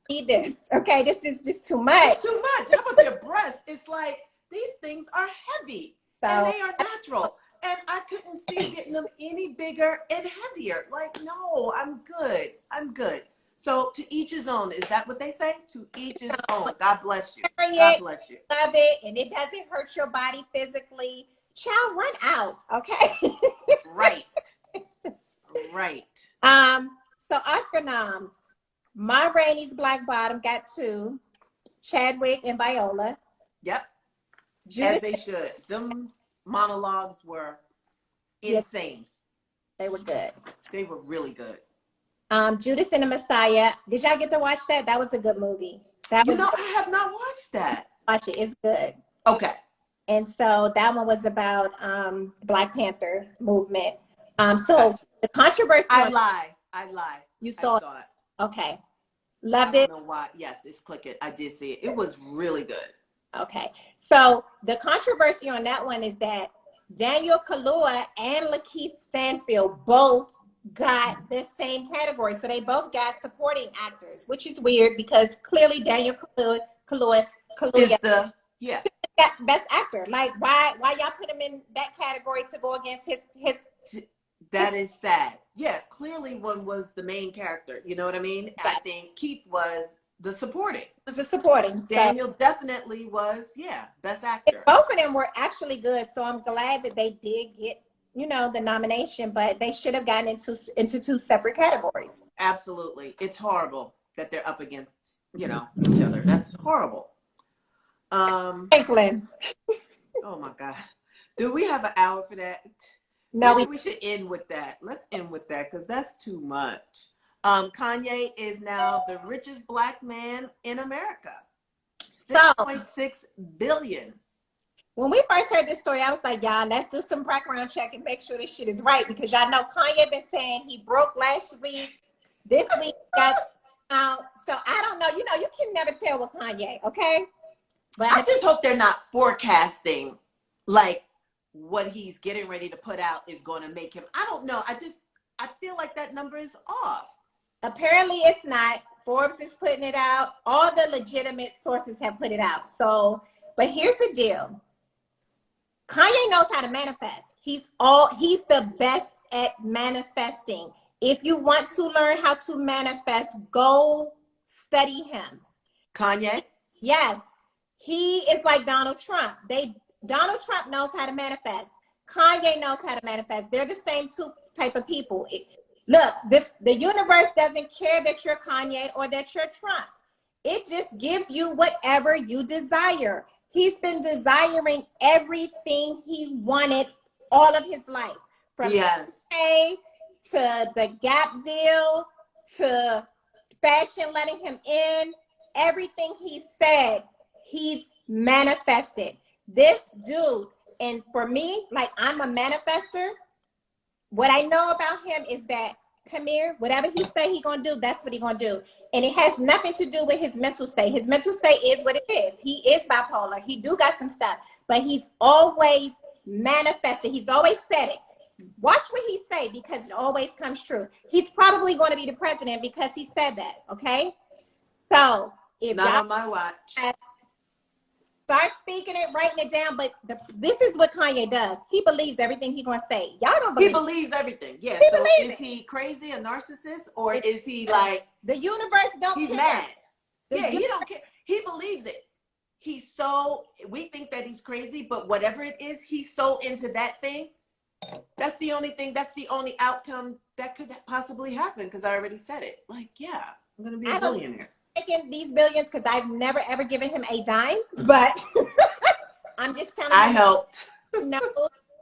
need this. Okay, this is just too much. It's too much. How about your breasts? It's like these things are heavy and they are natural. And I couldn't see getting them any bigger and heavier. Like, no, I'm good. So to each his own. Is that what they say? To each his own. God bless you. God bless you. Love it, and it doesn't hurt your body physically. Child, run out, okay? Right. So Oscar noms. Ma Rainey's Black Bottom got 2. Chadwick and Viola. Yep. As they should. Them monologues were insane. They were good. They were really good. Judas and the Messiah. Did y'all get to watch that? That was a good movie. I have not watched that. Watch it. It's good. Okay. And so that one was about Black Panther movement. So the controversy. I lie. You saw it. Okay. Loved it. I don't know why. Yes, it's Click It. I did see it. It was really good. Okay. So the controversy on that one is that Daniel Kaluuya and Lakeith Stanfield both got the same category. So they both got supporting actors, which is weird because clearly Daniel Is Kaluuya the yeah. got best actor. Like why y'all put him in that category to go against That is sad. Yeah, clearly one was the main character. You know what I mean? I think Keith was the supporting. was a supporting. Daniel definitely was, yeah, best actor. Both of them were actually good. So I'm glad that they did get, you know, the nomination, but they should have gotten into two separate categories. Absolutely. It's horrible that they're up against, you know, each other. That's horrible. Franklin. Oh my God. Do we have an hour for that? No, we should end with that. Let's end with that because that's too much. Kanye is now the richest black man in America. 6.6 billion. When we first heard this story, I was like, y'all, let's do some background check and make sure this shit is right because y'all know Kanye been saying he broke last week. This week got out. So I don't know. You know, you can never tell with Kanye, okay? But I just hope they're not forecasting like what he's getting ready to put out is going to make him. I don't know. I feel like that number is off. Apparently it's not. Forbes is putting it out. All the legitimate sources have put it out. So, but here's the deal. Kanye knows how to manifest. He's the best at manifesting. If you want to learn how to manifest, go study him. Kanye? Yes. He is like Donald Trump. Donald Trump knows how to manifest. Kanye knows how to manifest. They're the same two type of people. Look, the universe doesn't care that you're Kanye or that you're Trump. It just gives you whatever you desire. He's been desiring everything he wanted all of his life. From pay to the Gap deal to fashion letting him in. Everything he said, he's manifested. This dude, and for me, like I'm a manifester. What I know about him is that, come here, whatever he say he gonna do, that's what he gonna do. And it has nothing to do with his mental state. His mental state is what it is. He is bipolar. He do got some stuff, but he's always manifested. He's always said it. Watch what he say because it always comes true. He's probably going to be the president because he said that, okay? So if not y'all on my watch. Start speaking it, writing it down. But this is what Kanye does. He believes everything he's going to say. Y'all don't believe. He believes everything. Yeah. He so is he crazy, a narcissist, or is he like the universe don't he's care. mad? The He don't care. He believes it. We think that he's crazy, but whatever it is, he's so into that thing. That's the only thing. That's the only outcome that could possibly happen. Because I already said it. Like, yeah, I'm gonna be a billionaire. Taking these billions because I've never ever given him a dime, but I'm just telling you. I helped. He knows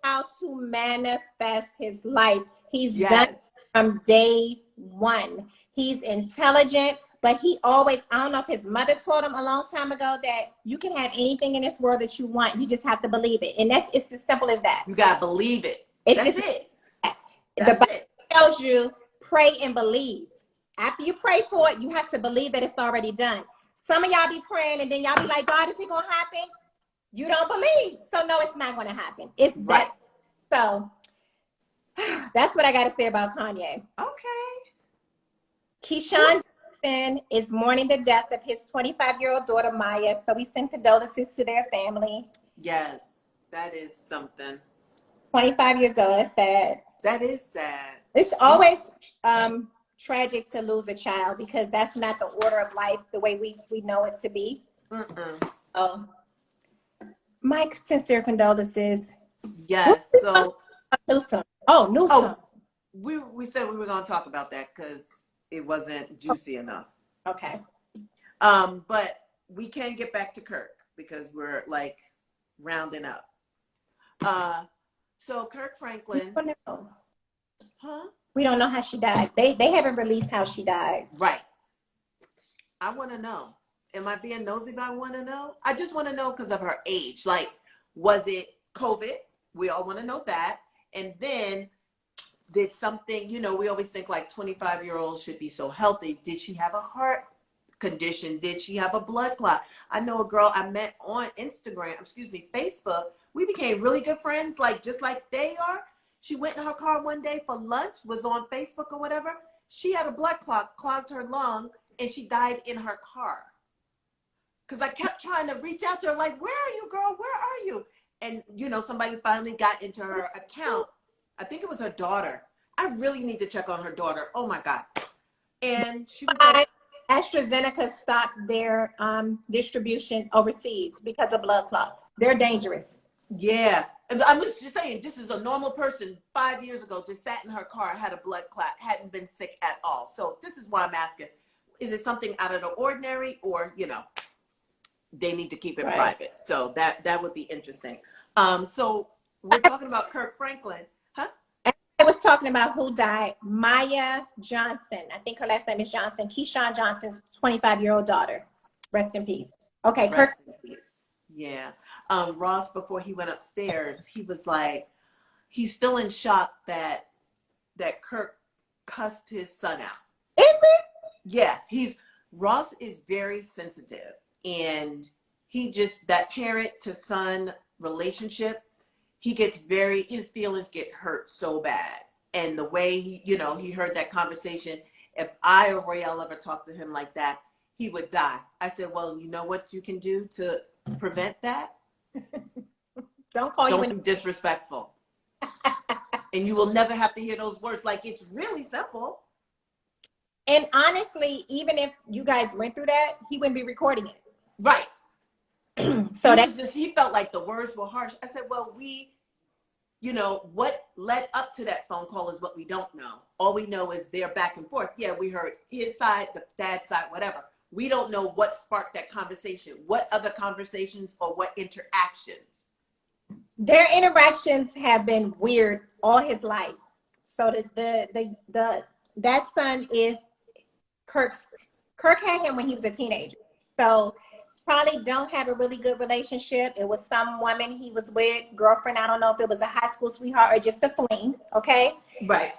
how to manifest his life. He's done it from day one. He's intelligent, but he always, I don't know if his mother taught him a long time ago that you can have anything in this world that you want. You just have to believe it. And it's as simple as that. You gotta believe it. That's it. The Bible tells you pray and believe. After you pray for it, you have to believe that it's already done. Some of y'all be praying and then y'all be like, God, is it going to happen? You don't believe. So no, it's not going to happen. It's right. So that's what I got to say about Kanye. Okay. Keyshawn is mourning the death of his 25-year-old daughter, Maya. So we send condolences to their family. Yes, that is something. 25 years old. That's sad. That is sad. It's always tragic to lose a child because that's not the order of life the way we know it to be. My sincere condolences. Yes. So Newsom. Newsom. We said we were going to talk about that because it wasn't juicy enough. Okay. But we can get back to Kirk because we're like rounding up. So Kirk Franklin. We don't know how she died. They haven't released how she died. Right. I want to know. Am I being nosy but I want to know? I just want to know because of her age. Like, was it COVID? We all want to know that. And then did something, we always think like 25-year-olds should be so healthy. Did she have a heart condition? Did she have a blood clot? I know a girl I met on Facebook. We became really good friends, like just like they are. She went in her car one day for lunch, was on Facebook or whatever. She had a blood clot, clogged her lung, and she died in her car. Because I kept trying to reach out to her, like, where are you, girl? Where are you? And, you know, somebody finally got into her account. I think it was her daughter. I really need to check on her daughter. Oh, my God. And she was like, AstraZeneca stopped their distribution overseas because of blood clots. They're dangerous. yeah. And I was just saying, just as a normal person 5 years ago, just sat in her car, had a blood clot, hadn't been sick at all. So this is why I'm asking, is it something out of the ordinary, or, you know, they need to keep it private? So that would be interesting. So we're talking about Kirk Franklin, huh? I was talking about who died. Maya Johnson. I think her last name is Johnson. Keyshawn Johnson's 25-year-old daughter. Rest in peace. Okay, Rest in peace. Yeah. Ross, before he went upstairs, he was like, he's still in shock that Kirk cussed his son out. Is it? Yeah, Ross is very sensitive, and he just, that parent to son relationship, his feelings get hurt so bad. And the way he heard that conversation, if I or Royale ever talked to him like that, he would die. I said, well, you know what you can do to prevent that? Don't be disrespectful. And you will never have to hear those words. Like, it's really simple. And honestly, even if you guys went through that, he wouldn't be recording it. Right. So he felt like the words were harsh. I said, well, what led up to that phone call is what we don't know. All we know is they're back and forth. Yeah, we heard his side, the dad's side, whatever. We don't know what sparked that conversation, what other conversations or what interactions. Their interactions have been weird all his life. So that son is Kirk had him when he was a teenager. So probably don't have a really good relationship. It was some woman he was with, girlfriend. I don't know if it was a high school sweetheart or just a fling. Okay. Right.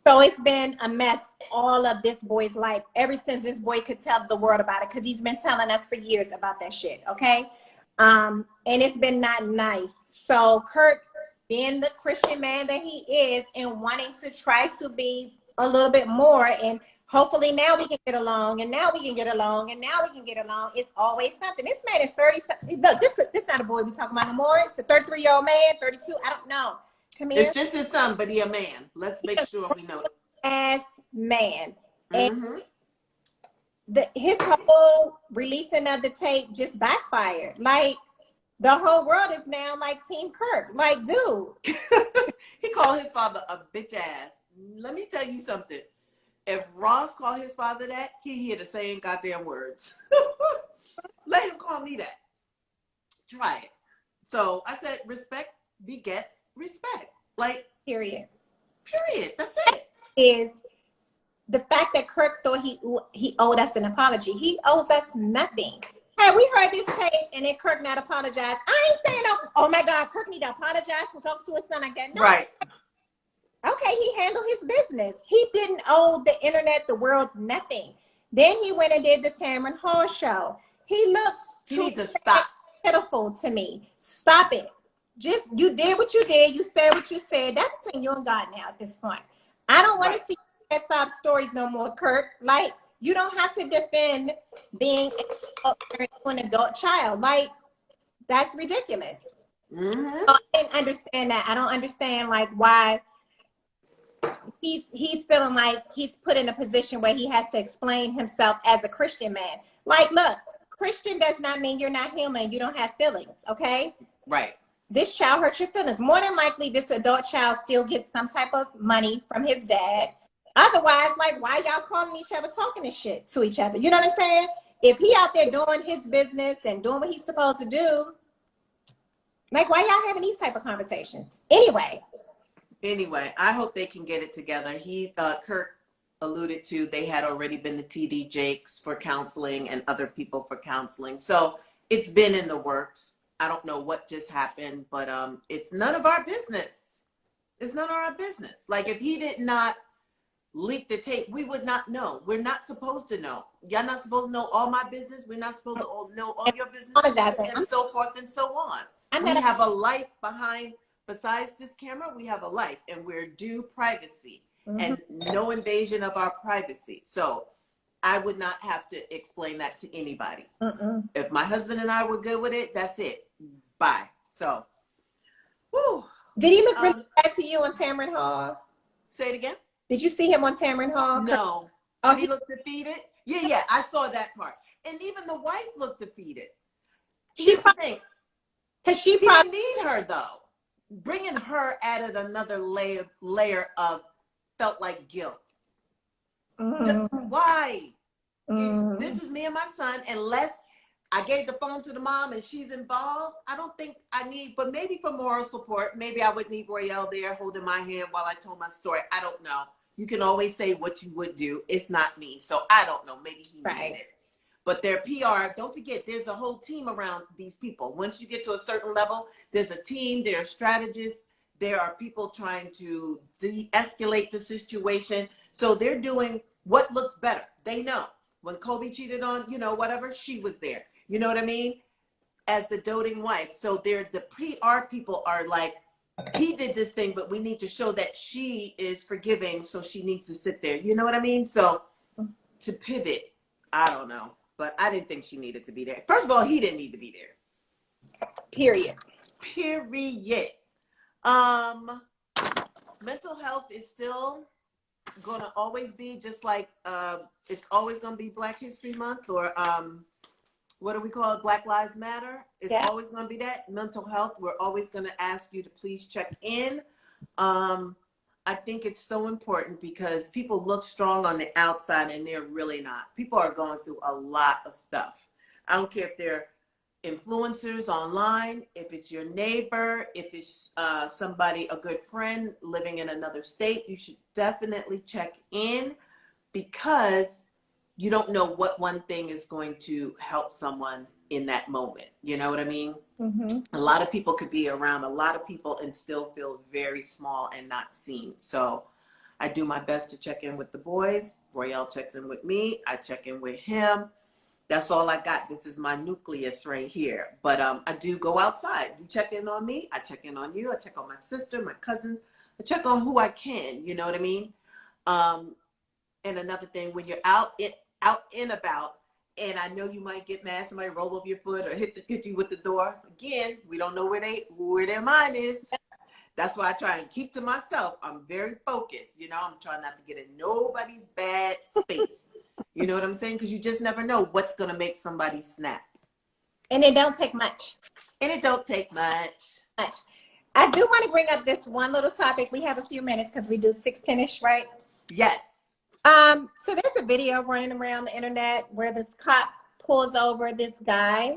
So it's been a mess all of this boy's life ever since this boy could tell the world about it, because he's been telling us for years about that shit. Okay. And it's been not nice. So Kirk, being the Christian man that he is and wanting to try to be a little bit more, and hopefully now we can get along, and now we can get along, and now we can get along. It's always something. This man is 30. Look, this not a boy we talking about no more. It's the 33-year-old man, 32. I don't know. Come here. It's just his son, but he a man. Let's make sure we know. As man. Mm-hmm. And his whole releasing of the tape just backfired. Like, the whole world is now like Team Kirk. Like, dude. He called his father a bitch ass. Let me tell you something. If Ross called his father that, he hear the same goddamn words. Let him call me that. Try it. So I said, respect begets respect. Like, period. That's it. Is the fact that Kirk thought he owed us an apology. He owes us nothing. Hey, we heard this tape and then Kirk not apologize. I ain't saying, oh my God, Kirk need to apologize for talking to his son like that. No. Right. Okay, he handled his business. He didn't owe the internet, the world, nothing. Then he went and did the Tamron Hall show. He looks too pitiful to me. Stop it. Just, you did what you did. You said what you said. That's between you and God now at this point. I don't want to see that sob stories no more, Kirk. Like, you don't have to defend being an adult child. Like, that's ridiculous. Mm-hmm. So I didn't understand that. I don't understand, like, why he's feeling like he's put in a position where he has to explain himself as a Christian man. Like, look, Christian does not mean you're not human. You don't have feelings, okay? Right. This child hurt your feelings. More than likely, this adult child still gets some type of money from his dad. Otherwise, like, why y'all calling each other, talking this shit to each other? You know what I'm saying? If he out there doing his business and doing what he's supposed to do, like, why y'all having these type of conversations? Anyway, I hope they can get it together. Kirk alluded to they had already been to TD Jakes for counseling and other people for counseling. So it's been in the works. I don't know what just happened, but it's none of our business. It's none of our business. Like, if he did not leak the tape, we would not know. We're not supposed to know. Y'all not supposed to know all my business. We're not supposed to know all your business, and so forth and so on. We have a life behind besides this camera, we have a life, and we're due privacy Mhm. and no invasion of our privacy. So I would not have to explain that to anybody. Mm-mm. If my husband and I were good with it, that's it. Bye. So, whew. Did he look really bad to you on Tamron Hall? Say it again. Did you see him on Tamron Hall? No. Oh, Did he look defeated? Yeah, I saw that part. And even the wife looked defeated. She Here's the thing. because she He probably didn't need her though. Bringing her added another layer of felt like guilt. Why? This is me and my son. Unless I gave the phone to the mom and she's involved, I don't think I need. But maybe for moral support, maybe I would need Royale there holding my hand while I told my story. I don't know. You can always say what you would do. It's not me, so I don't know. Maybe he needed it. But their PR, don't forget, there's a whole team around these people. Once you get to a certain level, there's a team, there are strategists, there are people trying to de-escalate the situation. So they're doing what looks better. They know. When Kobe cheated on, whatever, she was there. You know what I mean? As the doting wife. So the PR people are like, he did this thing, but we need to show that she is forgiving, so she needs to sit there. You know what I mean? So to pivot, I don't know. But I didn't think she needed to be there. First of all, he didn't need to be there. period. Mental health is still gonna always be just like it's always gonna be Black History Month, or what do we call it? Black Lives Matter. It's always gonna be that. Mental health, we're always gonna ask you to please check in. I think it's so important because people look strong on the outside and they're really not. People are going through a lot of stuff. I don't care if they're influencers online, if it's your neighbor, if it's somebody, a good friend living in another state. You should definitely check in because you don't know what one thing is going to help someone in that moment. You know what I mean? Mm-hmm. A lot of people could be around a lot of people and still feel very small and not seen. So I do my best to check in with the boys. Royale checks in with me. I check in with him. That's all I got. This is my nucleus right here. But I do go outside. You check in on me. I check in on you. I check on my sister, my cousin. I check on who I can. You know what I mean? And another thing, when you're out and about, and I know you might get mad, somebody roll over your foot or hit you with the door. Again, we don't know where their mind is. That's why I try and keep to myself. I'm very focused. I'm trying not to get in nobody's bad space. You know what I'm saying? Because you just never know what's going to make somebody snap. And it don't take much. I do want to bring up this one little topic. We have a few minutes because we do 6:10-ish, right? Yes. So there's a video running around the internet where this cop pulls over this guy.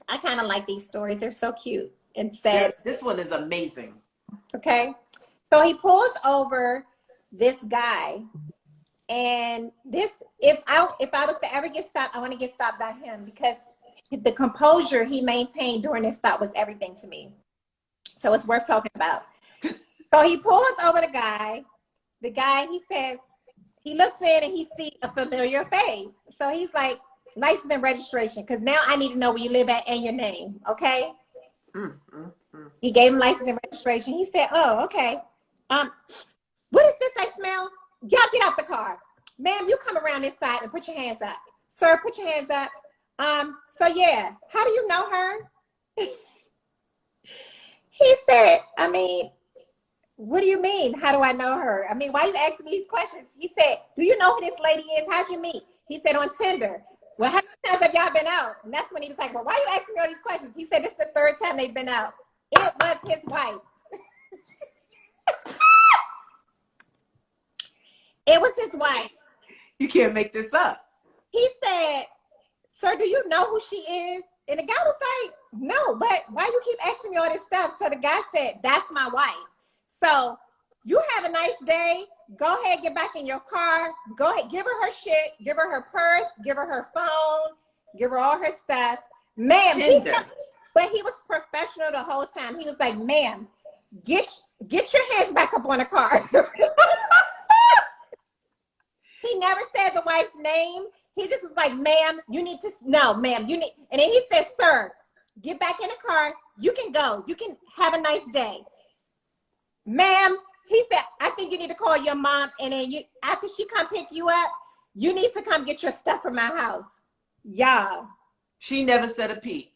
I kind of like these stories. They're so cute. And said, this one is amazing. Okay. So he pulls over this guy. And if I was to ever get stopped, I want to get stopped by him because the composure he maintained during this stop was everything to me. So it's worth talking about. So he pulls over the guy. The guy, he says, he looks in and he sees a familiar face. So he's like, license and registration, because now I need to know where you live at and your name, okay? He gave him license and registration. He said, oh, okay. What is this I smell? Y'all get out the car. Ma'am, you come around this side and put your hands up. Sir, put your hands up. So yeah, how do you know her? He said, what do you mean? How do I know her? Why you asking me these questions? He said, do you know who this lady is? How'd you meet? He said, on Tinder. Well, how many times have y'all been out? And that's when he was like, well, why you asking me all these questions? He said, this is the third time they've been out. It was his wife. It was his wife. You can't make this up. He said, sir, do you know who she is? And the guy was like, no, but why you keep asking me all this stuff? So the guy said, that's my wife. So you have a nice day. Go ahead, get back in your car. Go ahead, give her shit. Give her her purse. Give her her phone. Give her all her stuff. Ma'am, but he was professional the whole time. He was like, ma'am, get your hands back up on the car. He never said the wife's name. He just was like, ma'am, you need to, no, ma'am, you need, and then he said, sir, get back in the car. You can go. You can have a nice day. Ma'am, he said, I think you need to call your mom, and then after she come pick you up, you need to come get your stuff from my house. Y'all. She never said a peep.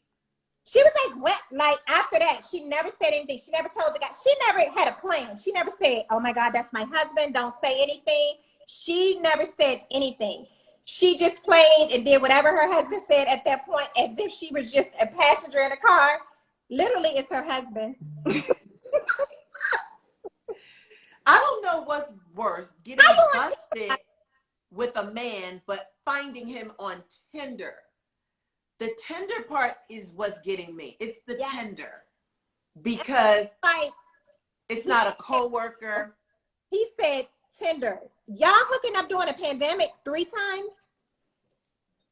She was like, what? Like, after that, she never said anything. She never told the guy. She never had a plan. She never said, oh my God, that's my husband. Don't say anything. She never said anything. She just played and did whatever her husband said at that point, as if she was just a passenger in a car. Literally, it's her husband. I don't know what's worse, getting busted with a man, but finding him on Tinder. The Tinder part is what's getting me. It's the Tinder. Because it's not a coworker. He said Tinder. Y'all hooking up during a pandemic 3 times?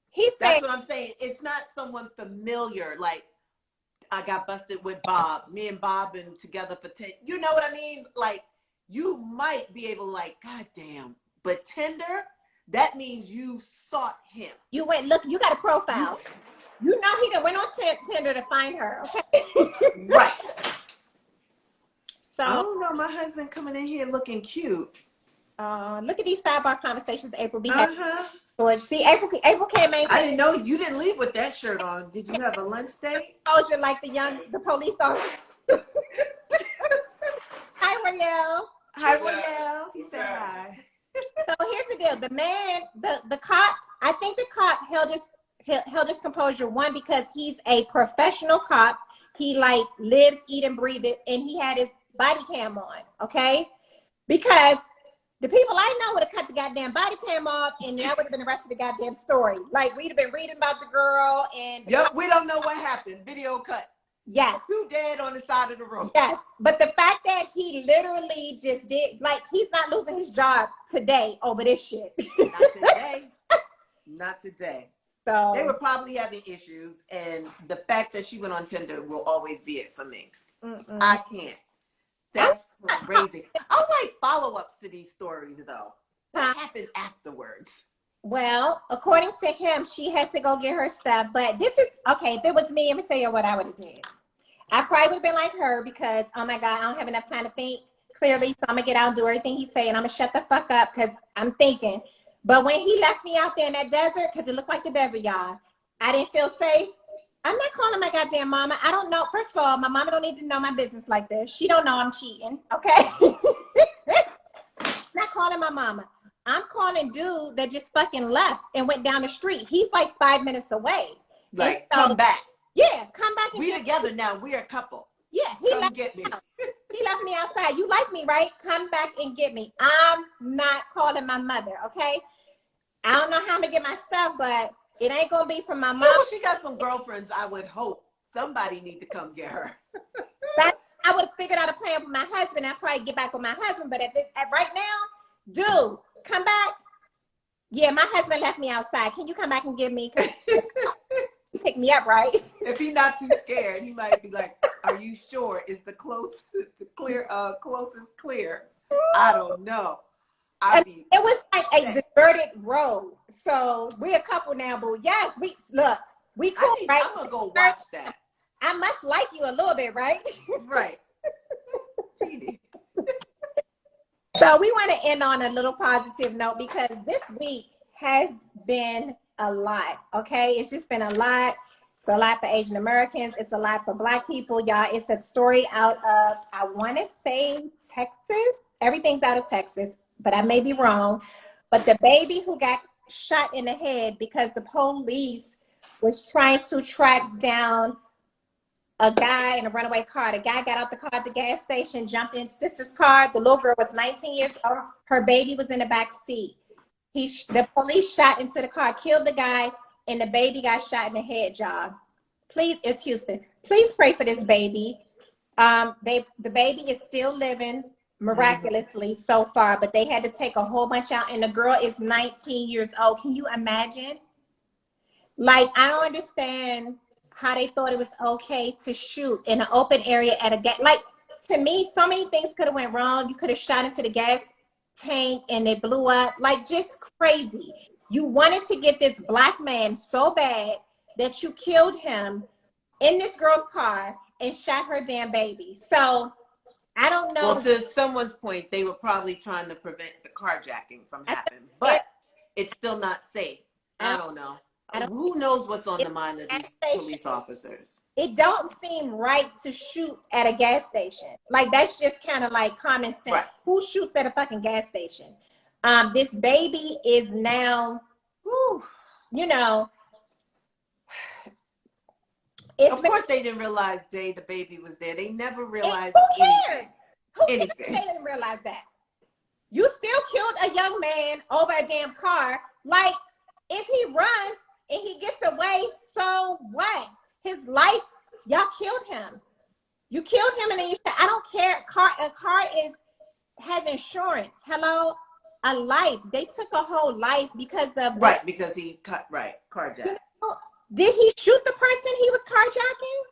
He said, that's what I'm saying. It's not someone familiar. Like, I got busted with Bob. Me and Bob been together for 10. You know what I mean? Like, you might be able to, like, God damn. But Tinder, that means you sought him. You went, look, you got a profile. You know he done went on Tinder to find her, okay? Right. So, I don't know, my husband coming in here looking cute. Look at these sidebar conversations April be having. See, April came in. I didn't know you didn't leave with that shirt on. Did you have a lunch date? Exposure like the police officer. Hi, Royale. Hi, Royale. He said hi. So here's the deal. The man, the cop, I think the cop held his composure, one, because he's a professional cop. He like lives, eat, and breathe it, and he had his body cam on, okay? Because the people I know would have cut the goddamn body cam off, and that would have been the rest of the goddamn story. Like, we'd have been reading about the girl, and we don't know what happened. Video cut. Yes. 2 dead on the side of the road. Yes. But the fact that he literally just did, like, he's not losing his job today over this shit. Not today. Not today. So they were probably having issues, and the fact that she went on Tinder will always be it for me. I can't. That's crazy. I like follow-ups to these stories, though. What happened afterwards? Well, according to him, she has to go get her stuff. But this is, okay, if it was me, let me tell you what I would have did. I probably would have been like her because, oh my God, I don't have enough time to think clearly. So I'm going to get out and do everything he's saying. I'm going to shut the fuck up because I'm thinking. But when he left me out there in that desert, because it looked like the desert, y'all, I didn't feel safe. I'm not calling my goddamn mama. I don't know. First of all, my mama don't need to know my business like this. She don't know I'm cheating, okay? Not calling my mama. I'm calling dude that just fucking left and went down the street. He's like 5 minutes away. Like, come back. Yeah, come back. And we together now. We're a couple. Yeah, he come left get me. He left me outside. You like me, right? Come back and get me. I'm not calling my mother, okay? I don't know how I'm going to get my stuff, but it ain't going to be from my mom. Well, she got some girlfriends. I would hope somebody need to come get her. I would have figured out a plan for my husband. I'd probably get back with my husband. But at right now, dude, come back. Yeah, my husband left me outside. Can you come back and get me? Pick me up, right? If he's not too scared, he might be like, are you sure? Is the closest clear? I don't know. It was like a deserted road. So we're a couple now, but yes, we cool, right? I'm gonna go watch that. I must like you a little bit, right? Right. Teeny. So we want to end on a little positive note because this week has been a lot, okay? It's just been a lot. It's a lot for Asian Americans. It's a lot for Black people, y'all. It's a story out of, I want to say Texas. Everything's out of Texas, but I may be wrong. But the baby who got shot in the head because the police was trying to track down a guy in a runaway car. The guy got out the car at the gas station, jumped in his sister's car. The little girl was 19 years old. Her baby was in the back seat. The police shot into the car, killed the guy, and the baby got shot in the head, y'all. Please, it's Houston. Please pray for this baby. The baby is still living miraculously so far, but they had to take a whole bunch out, and the girl is 19 years old. Can you imagine? Like, I don't understand how they thought it was okay to shoot in an open area at a gas. Like, to me, so many things could have went wrong. You could have shot into the gas tank and it blew up. Like, just crazy. You wanted to get this Black man so bad that you killed him in this girl's car and shot her damn baby. So I don't know. Well, to someone's point, they were probably trying to prevent the carjacking from happening, but it's still not safe. I don't know. Who knows what's on the mind of these police officers? It don't seem right to shoot at a gas station. Like, that's just kind of like common sense. Right. Who shoots at a fucking gas station? This baby is now, you know, of course they didn't realize the baby was there. They never realized who cares? Who cares if anything. they didn't realize that? You still killed a young man over a damn car. Like, if he runs and he gets away, so what? His life, y'all killed him. You killed him and then you said, I don't care. A car has insurance. Hello? A life. They took a whole life because of because he carjacked. You know, did he shoot the person he was carjacking?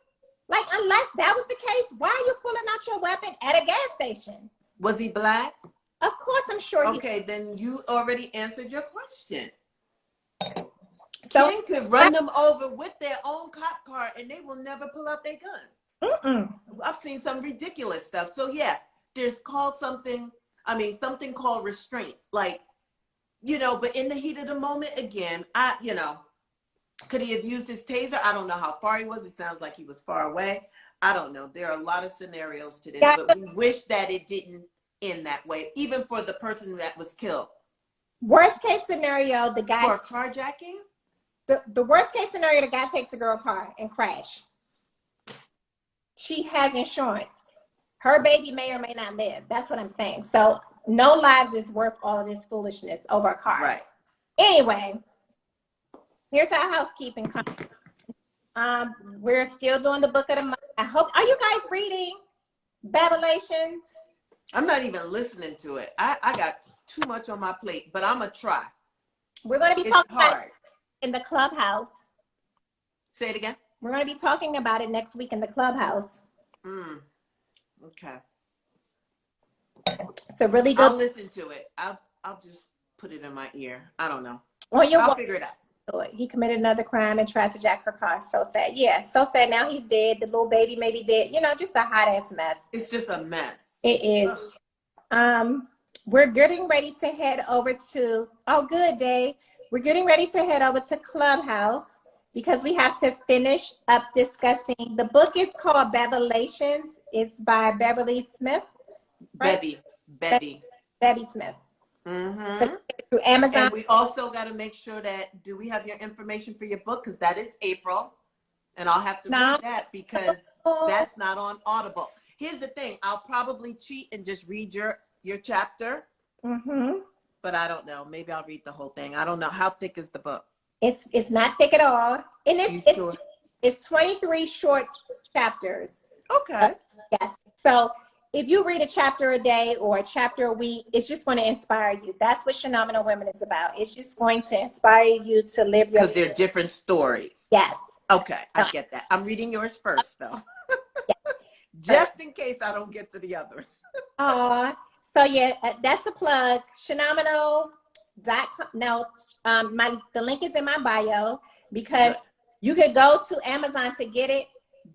Like, unless that was the case, why are you pulling out your weapon at a gas station? Was he black? Of course, I'm sure. Okay, then you already answered your question. So Ken could run them over with their own cop car and they will never pull out their gun. I've seen some ridiculous stuff. So yeah, there's something called restraint. Like, but in the heat of the moment, again, could he have used his taser? I don't know how far he was. It sounds like he was far away. I don't know. There are a lot of scenarios to this, but we wish that it didn't end that way, even for the person that was killed. Worst case scenario, the guy... For carjacking? The worst case scenario, the guy takes the girl car and crash. She has insurance. Her baby may or may not live. That's what I'm saying. So no lives is worth all of this foolishness over a car. Right. Anyway, here's our housekeeping. We're still doing the book of the month. Are you guys reading Revelations? I'm not even listening to it. I got too much on my plate, but I'm going to try. We're going to be talking about it in the clubhouse. Say it again. We're going to be talking about it next week in the clubhouse. Okay. It's a really good... I'll listen to it. I'll just put it in my ear. I don't know. Well, I'll figure it out. He committed another crime and tried to jack her car. So sad. Yeah, so sad. Now he's dead. The little baby may be dead. Just a hot ass mess. It's just a mess. It is. We're getting ready to head over to... Oh, good day. We're getting ready to head over to Clubhouse because we have to finish up discussing. The book is called Revelations. It's by Beverly Smith. Right? Bevy Smith. Mm-hmm. Through Amazon. And we also got to make sure that, do we have your information for your book? Because that is April. And I'll have to read that because that's not on Audible. Here's the thing. I'll probably cheat and just read your chapter. But I don't know. Maybe I'll read the whole thing. I don't know. How thick is the book? It's not thick at all. And it's 23 short chapters. Okay. Yes. So if you read a chapter a day or a chapter a week, it's just going to inspire you. That's what Phenomenal Women is about. It's just going to inspire you to live your... Because they're different stories. Yes. Okay. I get that. I'm reading yours first, though. Just in case I don't get to the others. So yeah, that's a plug. Phenomenal.com. No, the link is in my bio because you could go to Amazon to get it,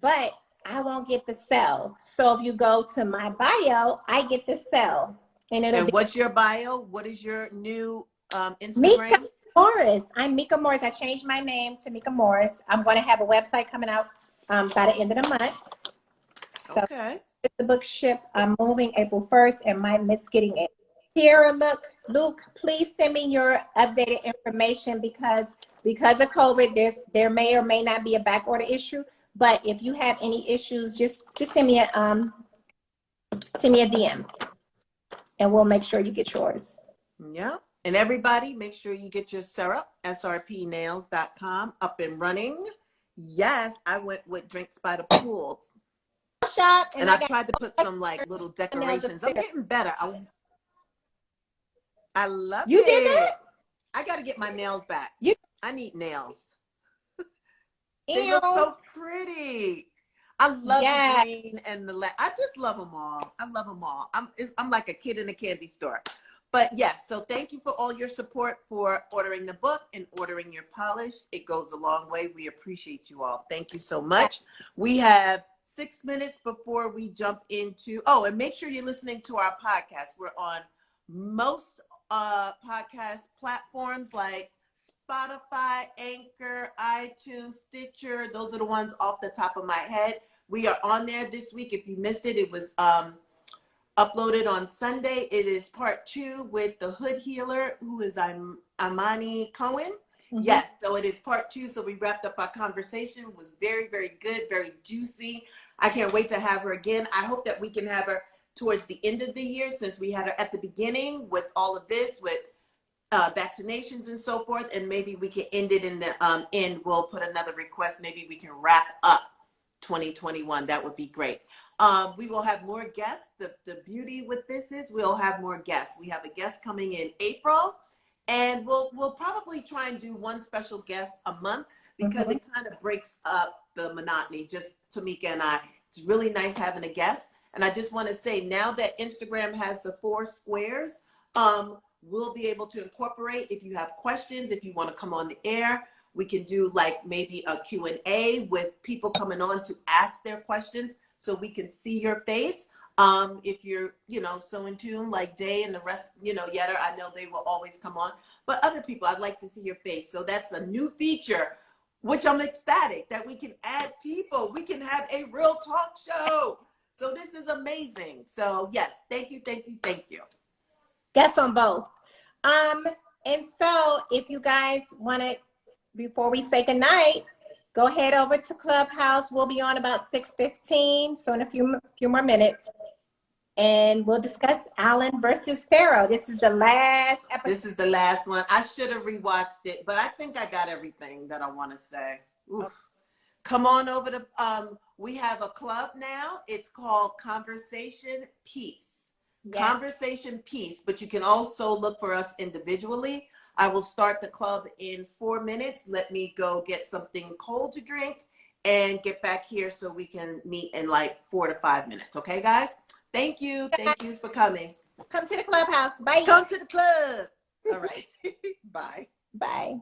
but I won't get the sell. So if you go to my bio, I get the sell. And what's your bio? What is your new Instagram? Mika Morris. I'm Mika Morris. I changed my name to Mika Morris. I'm going to have a website coming out by the end of the month. So okay. The book ship. I'm moving April 1st and might miss getting it. Here, Luke, please send me your updated information because of COVID, there may or may not be a back order issue. But if you have any issues, just send me a DM, and we'll make sure you get yours. Yeah, and everybody, make sure you get your syrup, srpnails.com, up and running. Yes, I went with Drinks by the Pool. Shop and I tried to put some like little decorations. I'm getting better. I love it. You did that? I got to get my nails back. I need nails. They Ew. look so pretty. I love the green and the I just love them all. I love them all. I'm like a kid in a candy store. But yes, so thank you for all your support for ordering the book and ordering your polish. It goes a long way. We appreciate you all. Thank you so much. We have 6 minutes before we jump into, and make sure you're listening to our podcast. We're on most podcast platforms like Spotify, Anchor, iTunes, Stitcher. Those are the ones off the top of my head. We are on there this week. If you missed it, it was uploaded on Sunday. It is part 2 with the Hood Healer, who is Imani Cohen. Mm-hmm. Yes, so it is part 2. So we wrapped up our conversation. It was very, very good, very juicy. I can't wait to have her again. I hope that we can have her towards the end of the year, since we had her at the beginning with all of this, with vaccinations and so forth. And maybe we can end it in the end. We'll put another request. Maybe we can wrap up 2021. That would be great. We will have more guests. The beauty with this is we'll have more guests. We have a guest coming in April, and we'll probably try and do one special guest a month, because it kind of breaks up the monotony, just Tomeeka and I. It's really nice having a guest. And I just want to say, now that Instagram has the 4 squares, we'll be able to incorporate, if you have questions, if you want to come on the air, we can do like maybe a Q&A with people coming on to ask their questions, so we can see your face. If you're, so in tune like Day and the rest, Yetter, I know they will always come on. But other people, I'd like to see your face. So that's a new feature, which I'm ecstatic that we can add people. We can have a real talk show. So this is amazing. So yes, thank you, thank you, thank you. Guess on both. And so if you guys want to, before we say goodnight, go head over to Clubhouse. We'll be on about 6:15, so in a few more minutes. And we'll discuss Allen versus Pharaoh. This is the last episode. This is the last one. I should have rewatched it, but I think I got everything that I want to say. Oof. Okay. Come on over to, we have a club now. It's called Conversation Peace. Yes. Conversation Peace, but you can also look for us individually. I will start the club in 4 minutes. Let me go get something cold to drink and get back here so we can meet in like 4 to 5 minutes. Okay, guys? Thank you. Thank you for coming. Come to the Clubhouse. Bye. Come to the club. All right. Bye. Bye.